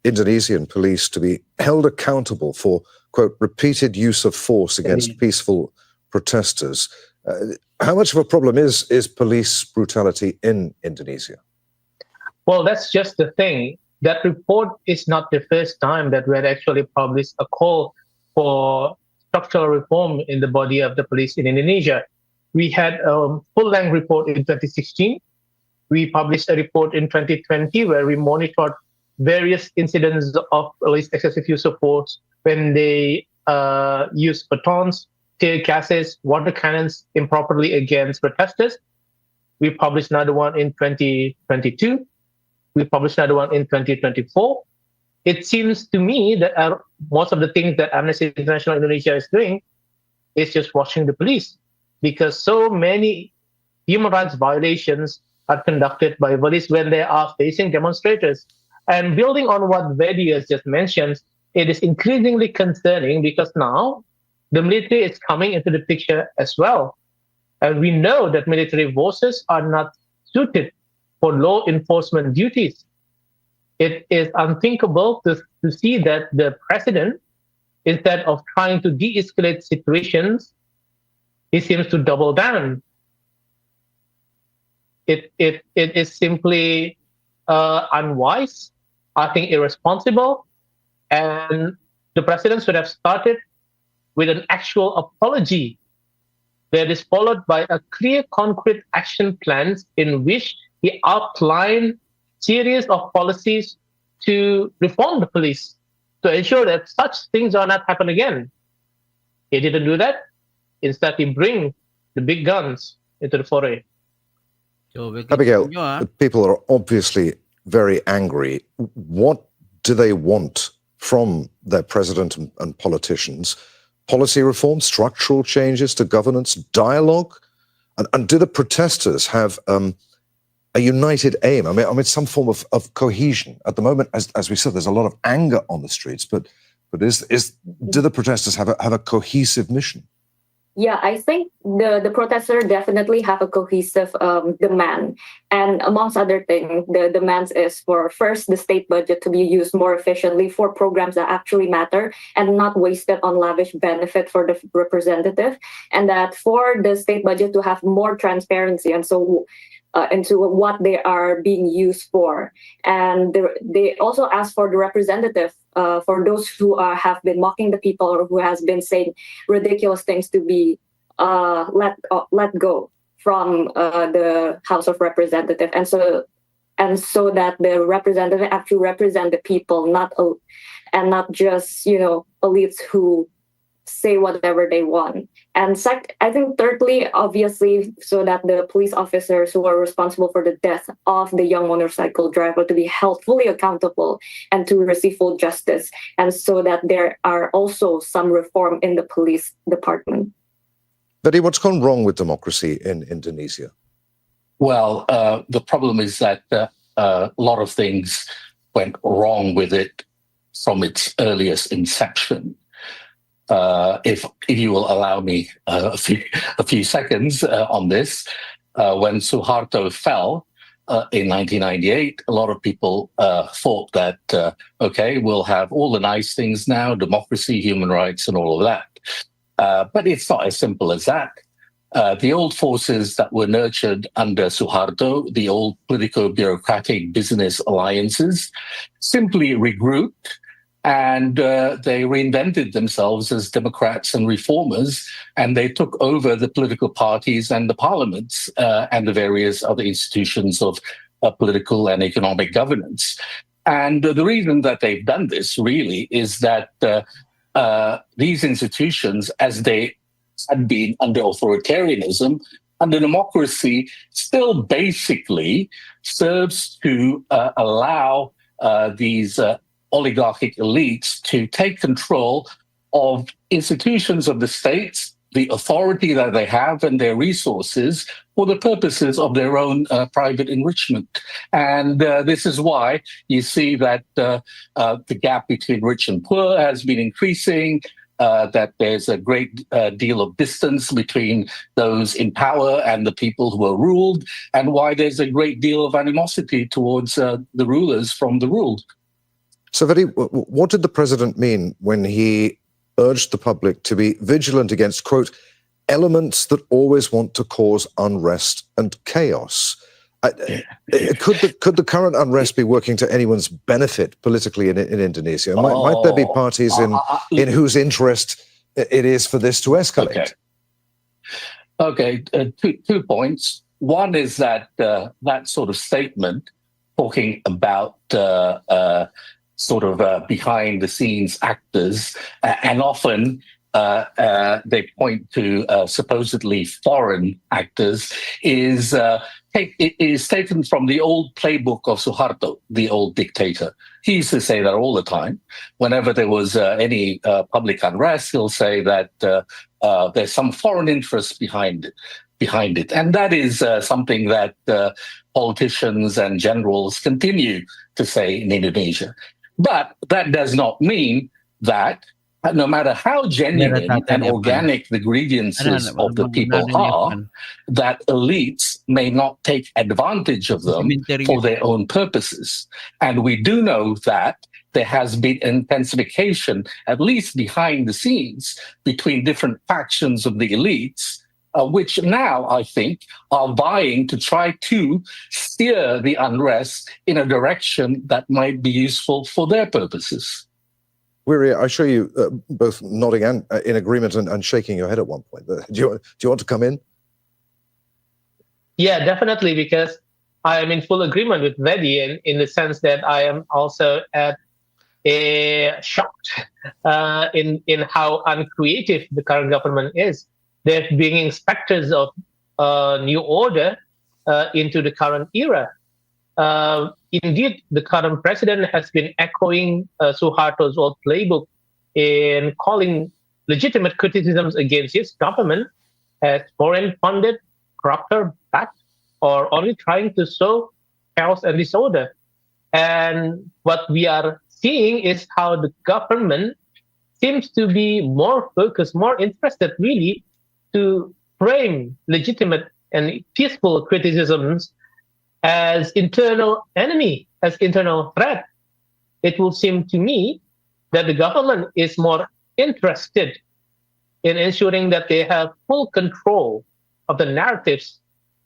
[SPEAKER 15] Indonesian police to be held accountable for, quote, repeated use of force against peaceful protesters. How much of a problem is police brutality in Indonesia?
[SPEAKER 19] Well, that's just the thing. That report is not the first time that we had actually published a call for structural reform in the body of the police in Indonesia. We had a full-length report in 2016. We published a report in 2020 where we monitored various incidents of police excessive use of force when they use batons, tear gases, water cannons improperly against protesters. We published another one in 2022. We published another one in 2024. It seems to me that most of the things that Amnesty International Indonesia is doing is just watching the police, because so many human rights violations are conducted by police when they are facing demonstrators. And building on what Vedi has just mentioned, it is increasingly concerning because now the military is coming into the picture as well. And we know that military forces are not suited for law enforcement duties. It is unthinkable to see that the president, instead of trying to de-escalate situations, he seems to double down. It is simply unwise, I think irresponsible, and the president should have started with an actual apology that is followed by a clear, concrete action plans in which he outlined series of policies to reform the police to ensure that such things are not happen again. He didn't do that. Instead, he bring the big guns into the foray.
[SPEAKER 15] Abigail, people are obviously very angry. What do they want from their president and politicians? Policy reform, structural changes to governance, dialogue? And do the protesters have a united aim? I mean, some form of cohesion. At the moment, as we said, there's a lot of anger on the streets, but do the protesters have a cohesive mission?
[SPEAKER 11] Yeah, I think the protesters definitely have a cohesive demand. And amongst other things, the demands is for first the state budget to be used more efficiently for programs that actually matter and not wasted on lavish benefit for the representative. And that for the state budget to have more transparency and so into what they are being used for. And they also ask for the representative, for those who have been mocking the people or who has been saying ridiculous things to be let go from the House of Representatives. And so that the representative actually represent the people, and not just, elites who say whatever they want. And I think thirdly, obviously, so that the police officers who are responsible for the death of the young motorcycle driver to be held fully accountable and to receive full justice. And so that there are also some reform in the police department.
[SPEAKER 15] Vedi, what's gone wrong with democracy in Indonesia?
[SPEAKER 20] Well, the problem is that a lot of things went wrong with it from its earliest inception. If you will allow me a few seconds on this, when Suharto fell in 1998, a lot of people thought that okay, we'll have all the nice things now, democracy, human rights, and all of that. But it's not as simple as that. The old forces that were nurtured under Suharto, the old political bureaucratic business alliances, simply regrouped and they reinvented themselves as democrats and reformers, and they took over the political parties and the parliaments and the various other institutions of political and economic governance. And the reason that they've done this really is that these institutions, as they had been under authoritarianism, under democracy, still basically serves to allow these oligarchic elites to take control of institutions of the states, the authority that they have and their resources for the purposes of their own private enrichment. And this is why you see that the gap between rich and poor has been increasing, that there's a great deal of distance between those in power and the people who are ruled, and why there's a great deal of animosity towards the rulers from the ruled.
[SPEAKER 15] So, Vedi, what did the president mean when he urged the public to be vigilant against, quote, elements that always want to cause unrest and chaos? Could the current unrest be working to anyone's benefit politically in Indonesia? Might there be parties in whose interest it is for this to escalate?
[SPEAKER 20] Okay, 2 points. One is that that sort of statement talking about sort of behind-the-scenes actors, and often they point to supposedly foreign actors, is taken from the old playbook of Suharto, the old dictator. He used to say that all the time. Whenever there was any public unrest, he'll say that there's some foreign interest behind it. And that is something that politicians and generals continue to say in Indonesia. But that does not mean that no matter how genuine and organic the grievances of the people are, that elites may not take advantage of them for their own purposes. And we do know that there has been intensification, at least behind the scenes, between different factions of the elites, which now, I think, are vying to try to steer the unrest in a direction that might be useful for their purposes.
[SPEAKER 15] Wiri, I show you both nodding and in agreement and shaking your head at one point. Do you want to come in?
[SPEAKER 19] Yeah, definitely, because I am in full agreement with Vedi in the sense that I am also shocked in how uncreative the current government is. They're bringing specters of new order into the current era. Indeed, the current president has been echoing Suharto's old playbook in calling legitimate criticisms against his government as foreign-funded, corruptor-backed, or only trying to sow chaos and disorder. And what we are seeing is how the government seems to be more focused, more interested really to frame legitimate and peaceful criticisms as internal enemy, as internal threat. It will seem to me that the government is more interested in ensuring that they have full control of the narratives,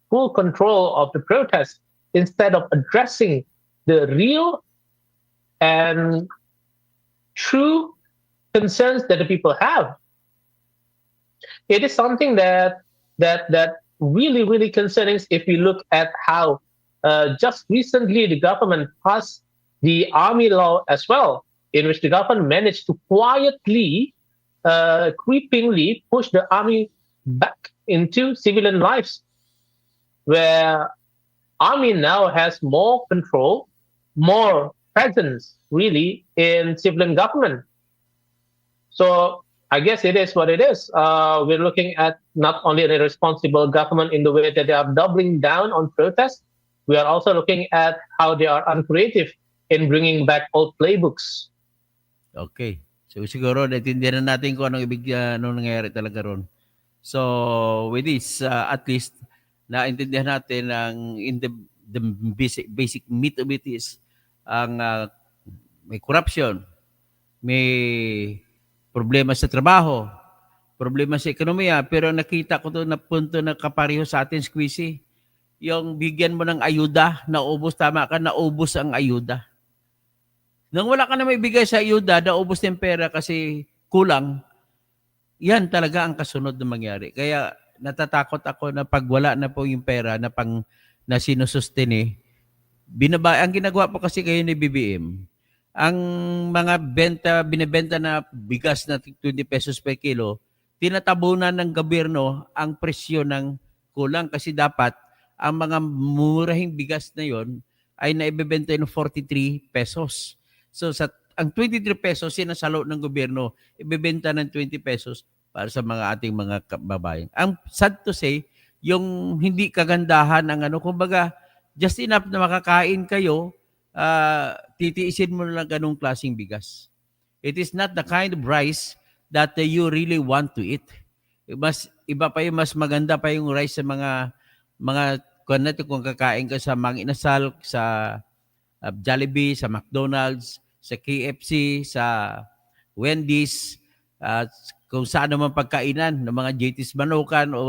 [SPEAKER 19] full control of the protests, instead of addressing the real and true concerns that the people have. It is something that really, really concerning if we look at how just recently the government passed the army law as well, in which the government managed to quietly, creepingly push the army back into civilian lives, where army now has more control, more presence really in civilian government. So I guess it is what it is. We're looking at not only an irresponsible government in the way that they are doubling down on protests, we are also looking at how they are uncreative in bringing back old playbooks.
[SPEAKER 1] Okay. So siguro naintindihan na natin kung anong anong nangyayari talaga ron. So with this, at least naintindihan natin ang the basic meat of it is ang may corruption, may problema sa trabaho, problema sa ekonomiya, pero nakita ko to na punto na kapareho sa atin, Squeezy. Yung bigyan mo ng ayuda, naubos, tama ka, naubos ang ayuda. Nang wala ka na may bigay sa ayuda, naubos yung pera kasi kulang, yan talaga ang kasunod na mangyari. Kaya natatakot ako na pag wala na po yung pera na sinusustene, ang ginagawa po kasi kayo ni BBM, ang mga binibenta na bigas na 20 pesos per kilo, tinatabunan ng gobyerno ang presyo ng kulang kasi dapat ang mga murahing bigas na yon ay naibebenta ng 43 pesos. So ang 23 pesos sinasalo ng gobyerno, ibebenta ng 20 pesos para sa mga ating mga kababayan. Ang sad to say, yung hindi kagandahan ng kumbaga, just enough na makakain kayo, titiisin mo lang ganung klaseng bigas. It is not the kind of rice that you really want to eat. Iba pa yung mas maganda pa yung rice sa mga kung kakain ka sa Mang Inasal, sa Jollibee, sa McDonald's, sa KFC, sa Wendy's, kung saan naman pagkainan ng mga JT's Manukan o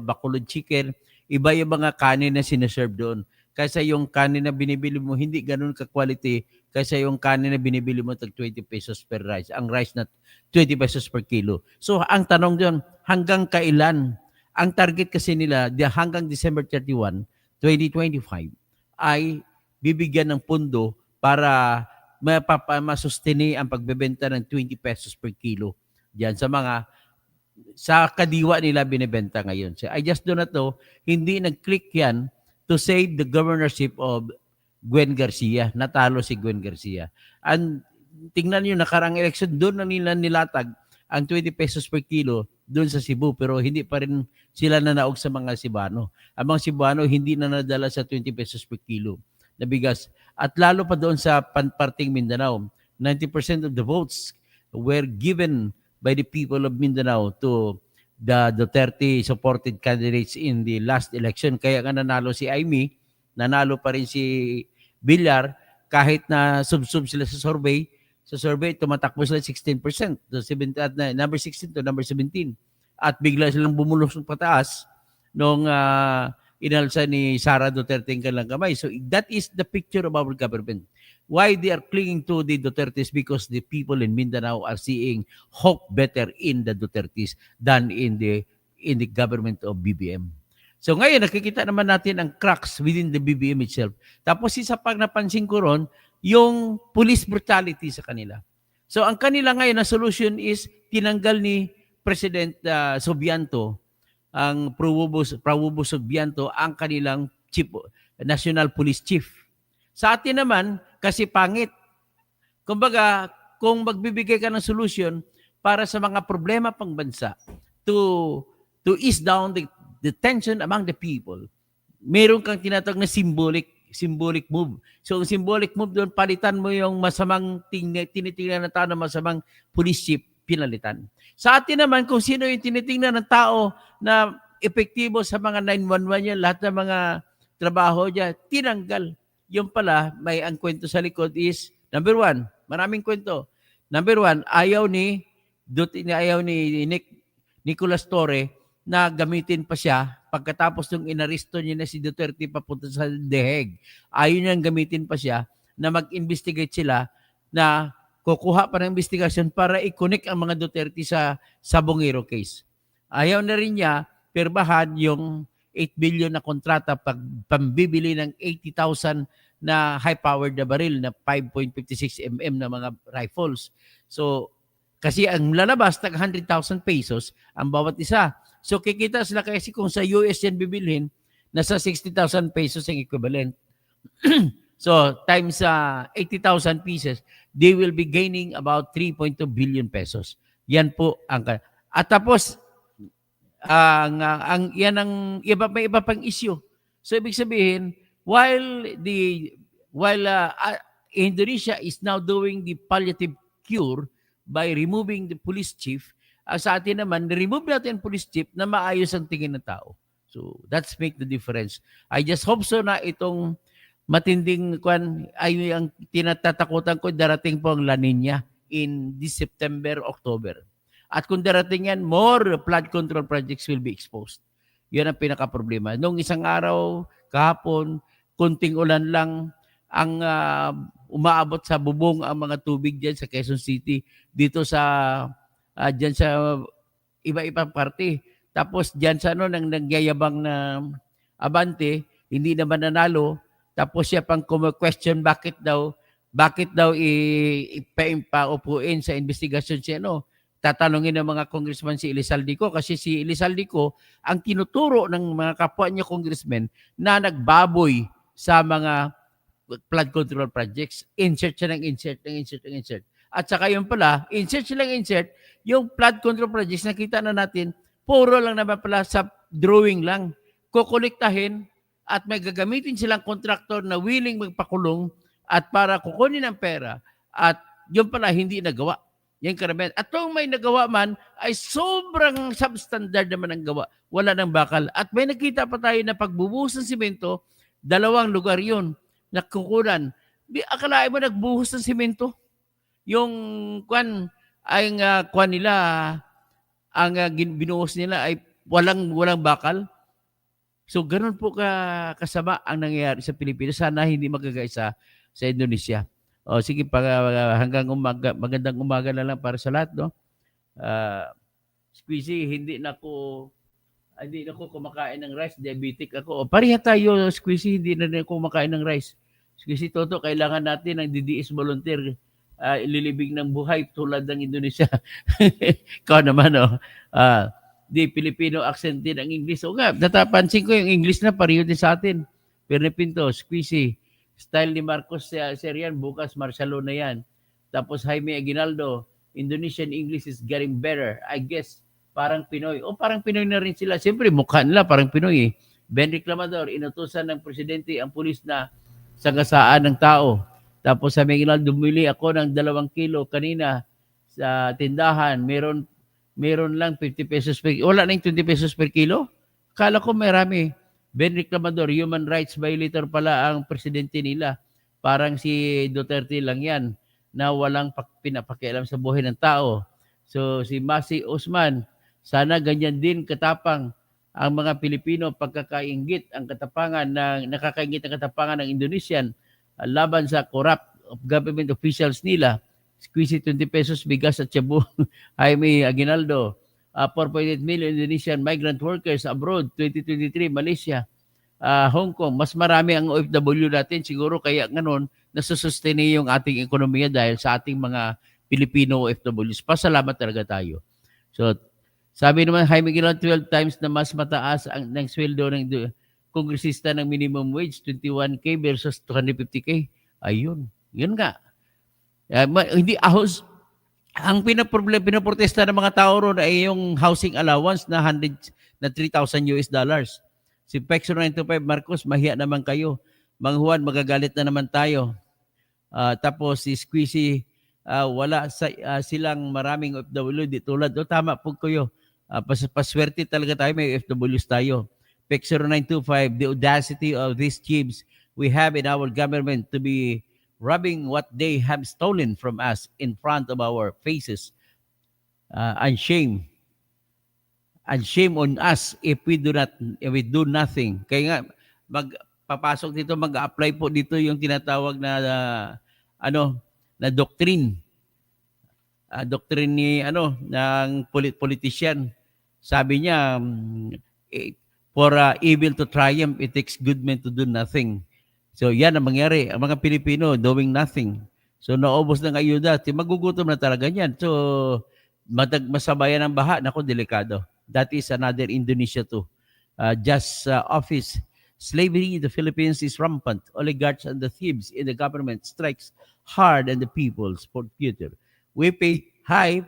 [SPEAKER 1] Bacolod Chicken, iba yung mga kanin na sineserve doon. Kaysa yung kanin na binibili mo, hindi ganun ka-quality kaysa yung kanin na binibili mo tag 20 pesos per rice. Ang rice na 20 pesos per kilo. So, ang tanong doon, hanggang kailan? Ang target kasi nila, hanggang December 31, 2025, ay bibigyan ng pundo para masustene ang pagbebenta ng 20 pesos per kilo. Diyan sa kadiwa nila binibenta ngayon. So, I just do not know, hindi nag-click yan to save the governorship of Gwen Garcia. Natalo si Gwen Garcia. And tingnan nyo, nakarang election, doon na nila nilatag ang 20 pesos per kilo doon sa Cebu, pero hindi pa rin sila nanaog sa mga Cebuano. Ang mga Cebuano hindi na nadala sa 20 pesos per kilo na bigas. At lalo pa doon sa parting Mindanao, 90% of the votes were given by the people of Mindanao to the Duterte-supported candidates in the last election. Kaya nga nanalo si Aimee, nanalo pa rin si Villar, kahit na sub-sub sila sa survey. Sa survey, tumatakbo sila 16%. Number 16 to number 17. At bigla silang bumulong pataas nung inalsa ni Sara Duterte ang kanilang kamay. So that is the picture of our government. Why they are clinging to the Dutertes? Because the people in Mindanao are seeing hope better in the Dutertes than in the government of BBM. So ngayon, nakikita naman natin ang cracks within the BBM itself. Tapos isa pag napansin ko ron, yung police brutality sa kanila. So ang kanila ngayon na solution is tinanggal ni President Subianto, ang Prawobo Subianto, ang kanilang National Police Chief. Sa atin naman, kasi pangit. Kumbaga, kung magbibigay ka ng solution para sa mga problema pang bansa to ease down the tension among the people, meron kang tinatawag na symbolic move. So, ang symbolic move doon, palitan mo yung masamang tinitingnan ng tao na masamang police chief, pinalitan. Sa atin naman, kung sino yung tinitingnan ng tao na epektibo sa mga 911 yan, lahat ng mga trabaho dyan, tinanggal. Yung pala, may ang kwento sa likod is, number one, maraming kwento. Number one, ayaw ni Nicolas Torre na gamitin pa siya pagkatapos nung inaristo niya na si Duterte papunta sa The Hague. Ayaw niyang gamitin pa siya na mag-investigate sila na kukuha pa ng investigasyon para i-connect ang mga Duterte sa Sabongero case. Ayaw na rin niya perbahan yung 8 billion na kontrata pambibili ng 80,000 na high-powered na baril na 5.56 mm na mga rifles. So, kasi ang lalabas, tag 100,000 pesos ang bawat isa. So, kikita sila kasi kung sa US yan bibilhin, nasa 60,000 pesos ang equivalent. So, times 80,000 pieces, they will be gaining about 3.2 billion pesos. Yan po ang at tapos ang yan ang may iba pang issue. So ibig sabihin, while Indonesia is now doing the palliative cure by removing the police chief, sa atin naman, remove natin ang police chief na maayos ang tingin ng tao. So that's make the difference. I just hope so na itong matinding ay ang tinatatakutan ko, darating po ang La Nina in this September, October. At kung darating yan, more flood control projects will be exposed. Yan ang pinaka-problema. Noong isang araw, kahapon, kunting ulan lang ang umaabot sa bubong ang mga tubig dyan sa Quezon City, dito sa dyan sa iba-ibang parte. Tapos dyan sa nang nagyayabang na Abante, hindi naman nanalo. Tapos siya pang question bakit daw ipaupuin sa investigasyon siya, tatanungin ng mga congressman si Elizalde kasi si Elizalde ang tinuturo ng mga kapwa niya congressmen na nagbaboy sa mga flood control projects. Insert siya ng insert. At saka yun pala, insert yung flood control projects, nakita na natin, puro lang naman pala sa drawing lang. Kukolektahin at may gagamitin silang contractor na willing magpakulong at para kukunin ang pera at yun pala hindi nagawa. Yan karamihan. At kung may nagawa man, ay sobrang substandard naman ang gawa. Wala nang bakal. At may nakita pa tayo na pagbubuhos ng simento, 2 lugar yun. Nakukunan. Akalain mo nagbuhos ng simento? Yung nila, ang binuhos nila ay walang bakal. So ganun po kasama ang nangyayari sa Pilipinas. Sana hindi magkagaisa sa Indonesia. O sige, hanggang magandang umaga na lang para sa lahat, Squeezy, hindi na ako kumakain ng rice, diabetic ako. O pareha tayo, Squeezy, hindi na ako kumakain ng rice. Squeezy Toto, kailangan natin ng DDS volunteer, ililibing ng buhay tulad ng Indonesia. Ikaw naman, di Filipino accent din ang English. O nga, natapansin ko yung English na pareho din sa atin. Perne Pinto, Squeezy, style ni Marcos Serian, bukas Marcelo na yan. Tapos Jaime Aguinaldo, Indonesian English is getting better. I guess, parang Pinoy. O parang Pinoy na rin sila. Siyempre, mukha nila parang Pinoy. Ben Reclamador, inutusan ng presidente ang pulis na sagasaan ng tao. Tapos sabi ng dumili ako ng 2 kilo kanina sa tindahan. Meron lang 50 pesos per kilo. Wala na yung 20 pesos per kilo? Kala ko marami. Ben Reclamador, human rights violator pala ang presidente nila. Parang si Duterte lang yan na walang pinapakialam sa buhay ng tao. So si Masi Osman, sana ganyan din katapang ang mga Pilipino nakakaingit ang katapangan ng Indonesian laban sa corrupt government officials nila. Squeezy 20 pesos bigas at Cebu. Jaime Aguinaldo, 4.8 million Indonesian migrant workers abroad 2023 Malaysia, Hong Kong. Mas marami ang OFW natin siguro kaya ngayon nasusustain yung ating ekonomiya dahil sa ating mga Pilipino OFWs. Pasalamat talaga tayo. So sabi naman, Jaime Aguinaldo, 12 times na mas mataas ng sweldo ng kongresista ng minimum wage, 21K versus 250K. Ayun. Yun nga. Hindi ahos. Ang pinaprotesta ng mga tao ron ay yung housing allowance na 3,000 US dollars. Si Pexo 925 Marcos, mahiya naman kayo. Mang Juan, magagalit na naman tayo. Tapos si Squeezy, wala silang maraming OFW di tulad. Tama po kayo. Paswerte talaga tayo, may OFWs tayo. Pexo 925, the audacity of these chiefs we have in our government to be robbing what they have stolen from us in front of our faces. And shame on us if we do nothing. Kaya nga magpapasok dito, mag-apply po dito yung tinatawag na doctrine. Doctrine ni ng politician. Sabi niya, for evil to triumph, it takes good men to do nothing. So yan ang mangyari. Ang mga Pilipino doing nothing. So naubos ng ayuda. Magugutom na talaga yan. So masabayan ng baha. Naku, delikado. That is another Indonesia too. Just office. Slavery in the Philippines is rampant. Oligarchs and the thieves in the government strikes hard on the people's future. We pay high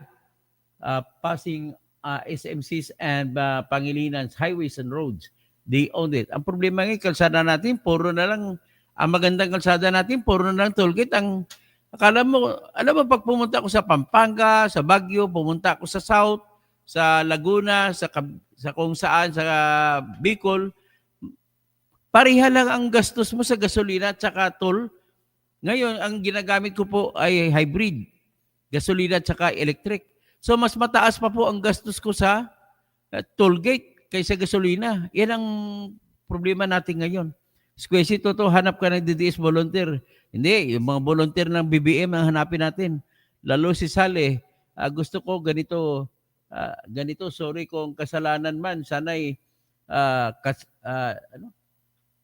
[SPEAKER 1] passing SMCs and Pangilinans, highways and roads. They own it. Ang problema ngayon, kalsada natin, puro na lang, ang magandang kalsada natin, puro na lang tollgate. Akala mo, alam mo, pag pumunta ako sa Pampanga, sa Baguio, pumunta ako sa South, sa Laguna, sa kung saan, sa Bicol, pareha lang ang gastos mo sa gasolina at saka toll. Ngayon, ang ginagamit ko po ay hybrid. Gasolina at saka electric. So, mas mataas pa po ang gastos ko sa toll gate kaysa gasolina. Yan ang problema natin ngayon. Squeezy, totoo, hanap ka ng DDS volunteer. Hindi, yung mga volunteer ng BBM ang hanapin natin. Lalo si Sale, gusto ko ganito, sorry kung kasalanan man, sana'y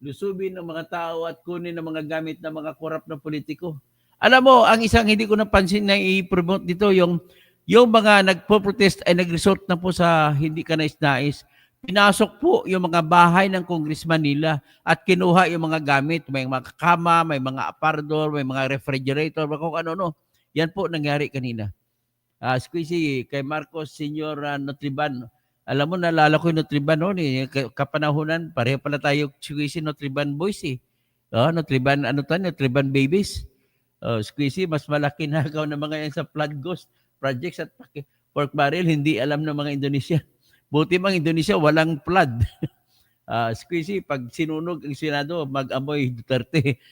[SPEAKER 1] lusubin ng mga tao at kunin ng mga gamit ng mga korap na politiko. Alam mo, ang isang hindi ko napansin na i-promote dito, yung mga nagpo-protest ay nag-resort na po sa hindi ka nais-nais. Pinasok po yung mga bahay ng congressman nila at kinuha yung mga gamit. May mga kama, may mga aparador, may mga refrigerator, kung ano-ano. Yan po nangyari kanina. Squeezy, kay Marcos Senior Notriban, alam mo, naalala ko yung Notriban noon eh. Kapanahunan, pareho pala tayo Squeezy Notriban boys eh. Notriban, Notriban babies. Squeezy, mas malaki na ikaw ng mga yan sa flood ghost projects at pork barrel, hindi alam ng mga Indonesia. Buti mga Indonesia, walang flood. Squeezy, pag sinunog ang Senado, mag-amoy Duterte.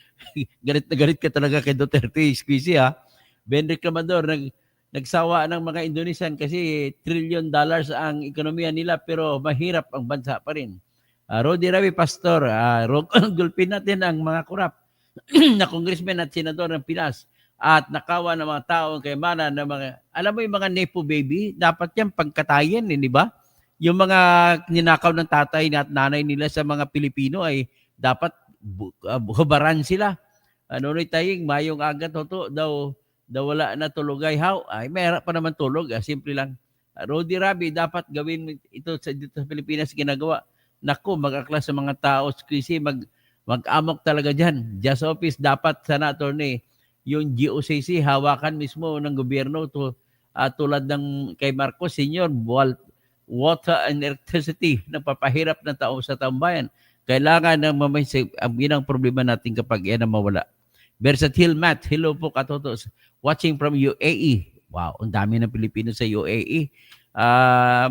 [SPEAKER 1] Galit na galit ka talaga kay Duterte, Squeezy ha. Ben Reclamador, nagsawa ng mga Indonesian kasi $1 trillion ang ekonomiya nila pero mahirap ang bansa pa rin. Rodi Ravi Pastor, gulpin natin ang mga kurap na congressman at senador ng Pinas at nakawa ng mga tao kay mana ng mga, alam mo yung mga nepo baby, dapat yan pagkatayan, di ba? Yung mga ninakaw ng tatay at nanay nila sa mga Pilipino ay dapat hubaran sila. Nunoy tayong mayong aga toto daw wala na tulogay. How? Ay, mayroon pa naman tulog. Simple lang. Rodi Rabi, dapat gawin ito dito sa Pilipinas ginagawa. Naku, mag-aklas sa mga tao. Kasi mag-amok talaga dyan. Just Office, dapat sana attorney, yung GOCC, hawakan mismo ng gobyerno tulad ng kay Marcos Senior, water and electricity na papahirap ng tao sa tambayan. Kailangan ng ang problema natin kapag yan ang mawala. Versatile Matt, hello po katoto. Watching from UAE. Wow, ang dami ng Pilipino sa UAE. I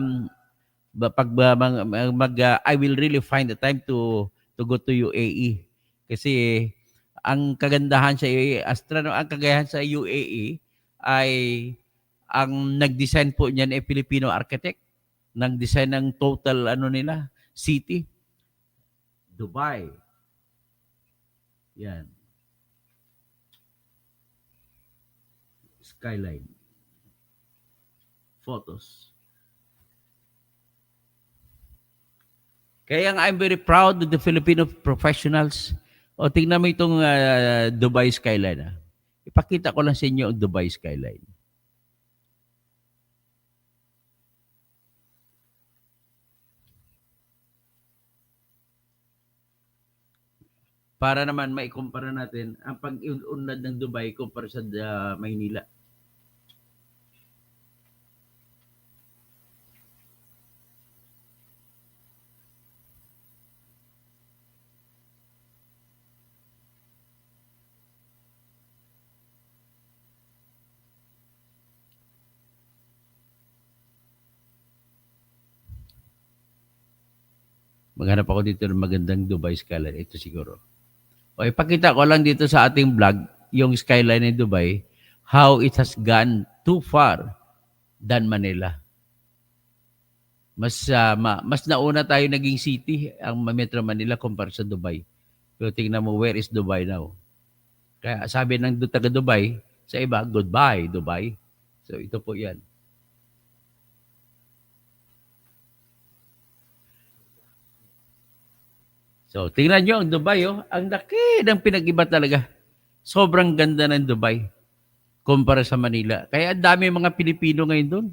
[SPEAKER 1] will really find the time to go to UAE. Kasi ang kagandahan sa UAE, ang kagayahan sa UAE ay ang nag-design po niyan ay Filipino architect. Nag-design ng total city. Dubai. Yan. Skyline. Photos. Kaya I'm very proud of the Filipino professionals. Tingnan mo itong Dubai Skyline. Ipakita ko lang sa inyo ang Dubai Skyline. Para naman maikumpara natin ang pag-unlad ng Dubai kumpara sa Maynila. Maghanap ako dito ng magandang Dubai Skyline. Ito siguro. O ipakita ko lang dito sa ating vlog yung skyline ng Dubai, how it has gone too far than Manila. Mas nauna tayo naging city ang Metro Manila kumpara sa Dubai. Pero tingnan mo, where is Dubai now? Kaya sabi ng taga Dubai, sa iba, goodbye Dubai. So ito po yan. So, tingnan nyo ang Dubai, ang laki ng pinag-iba talaga. Sobrang ganda ng Dubai kumpara sa Manila. Kaya ang dami mga Pilipino ngayon doon.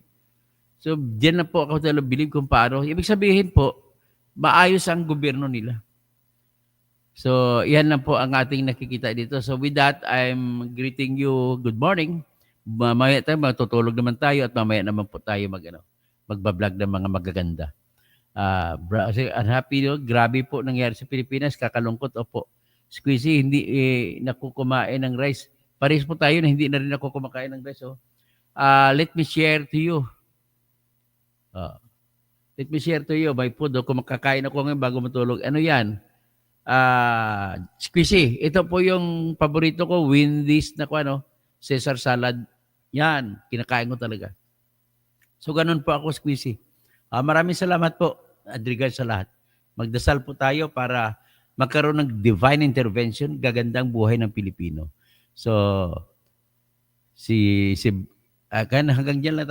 [SPEAKER 1] So, diyan na po ako talaga believe kung paano. Ibig sabihin po, maayos ang gobyerno nila. So, yan na po ang ating nakikita dito. So, with that, I'm greeting you good morning. mamaya tayo, matutulog naman tayo at mamaya naman po tayo magbablog ng mga magaganda. Kasi unhappy, grabe po nangyari sa Pilipinas, kakalungkot, opo. Squeezy, hindi nakukumain ng rice. Paris po tayo na hindi na rin nakukumakain ng rice. Let me share to you. Let me share to you my food. Kung makakain ako ngayon bago matulog. Ano yan? Squeezy, ito po yung paborito ko, Wendy's na Caesar salad. Yan, kinakain ko talaga. So, ganun po ako, Squeezy. Maraming salamat po, Adrigan, sa lahat. Magdasal po tayo para magkaroon ng divine intervention, gagandang buhay ng Pilipino. So, hanggang dyan lang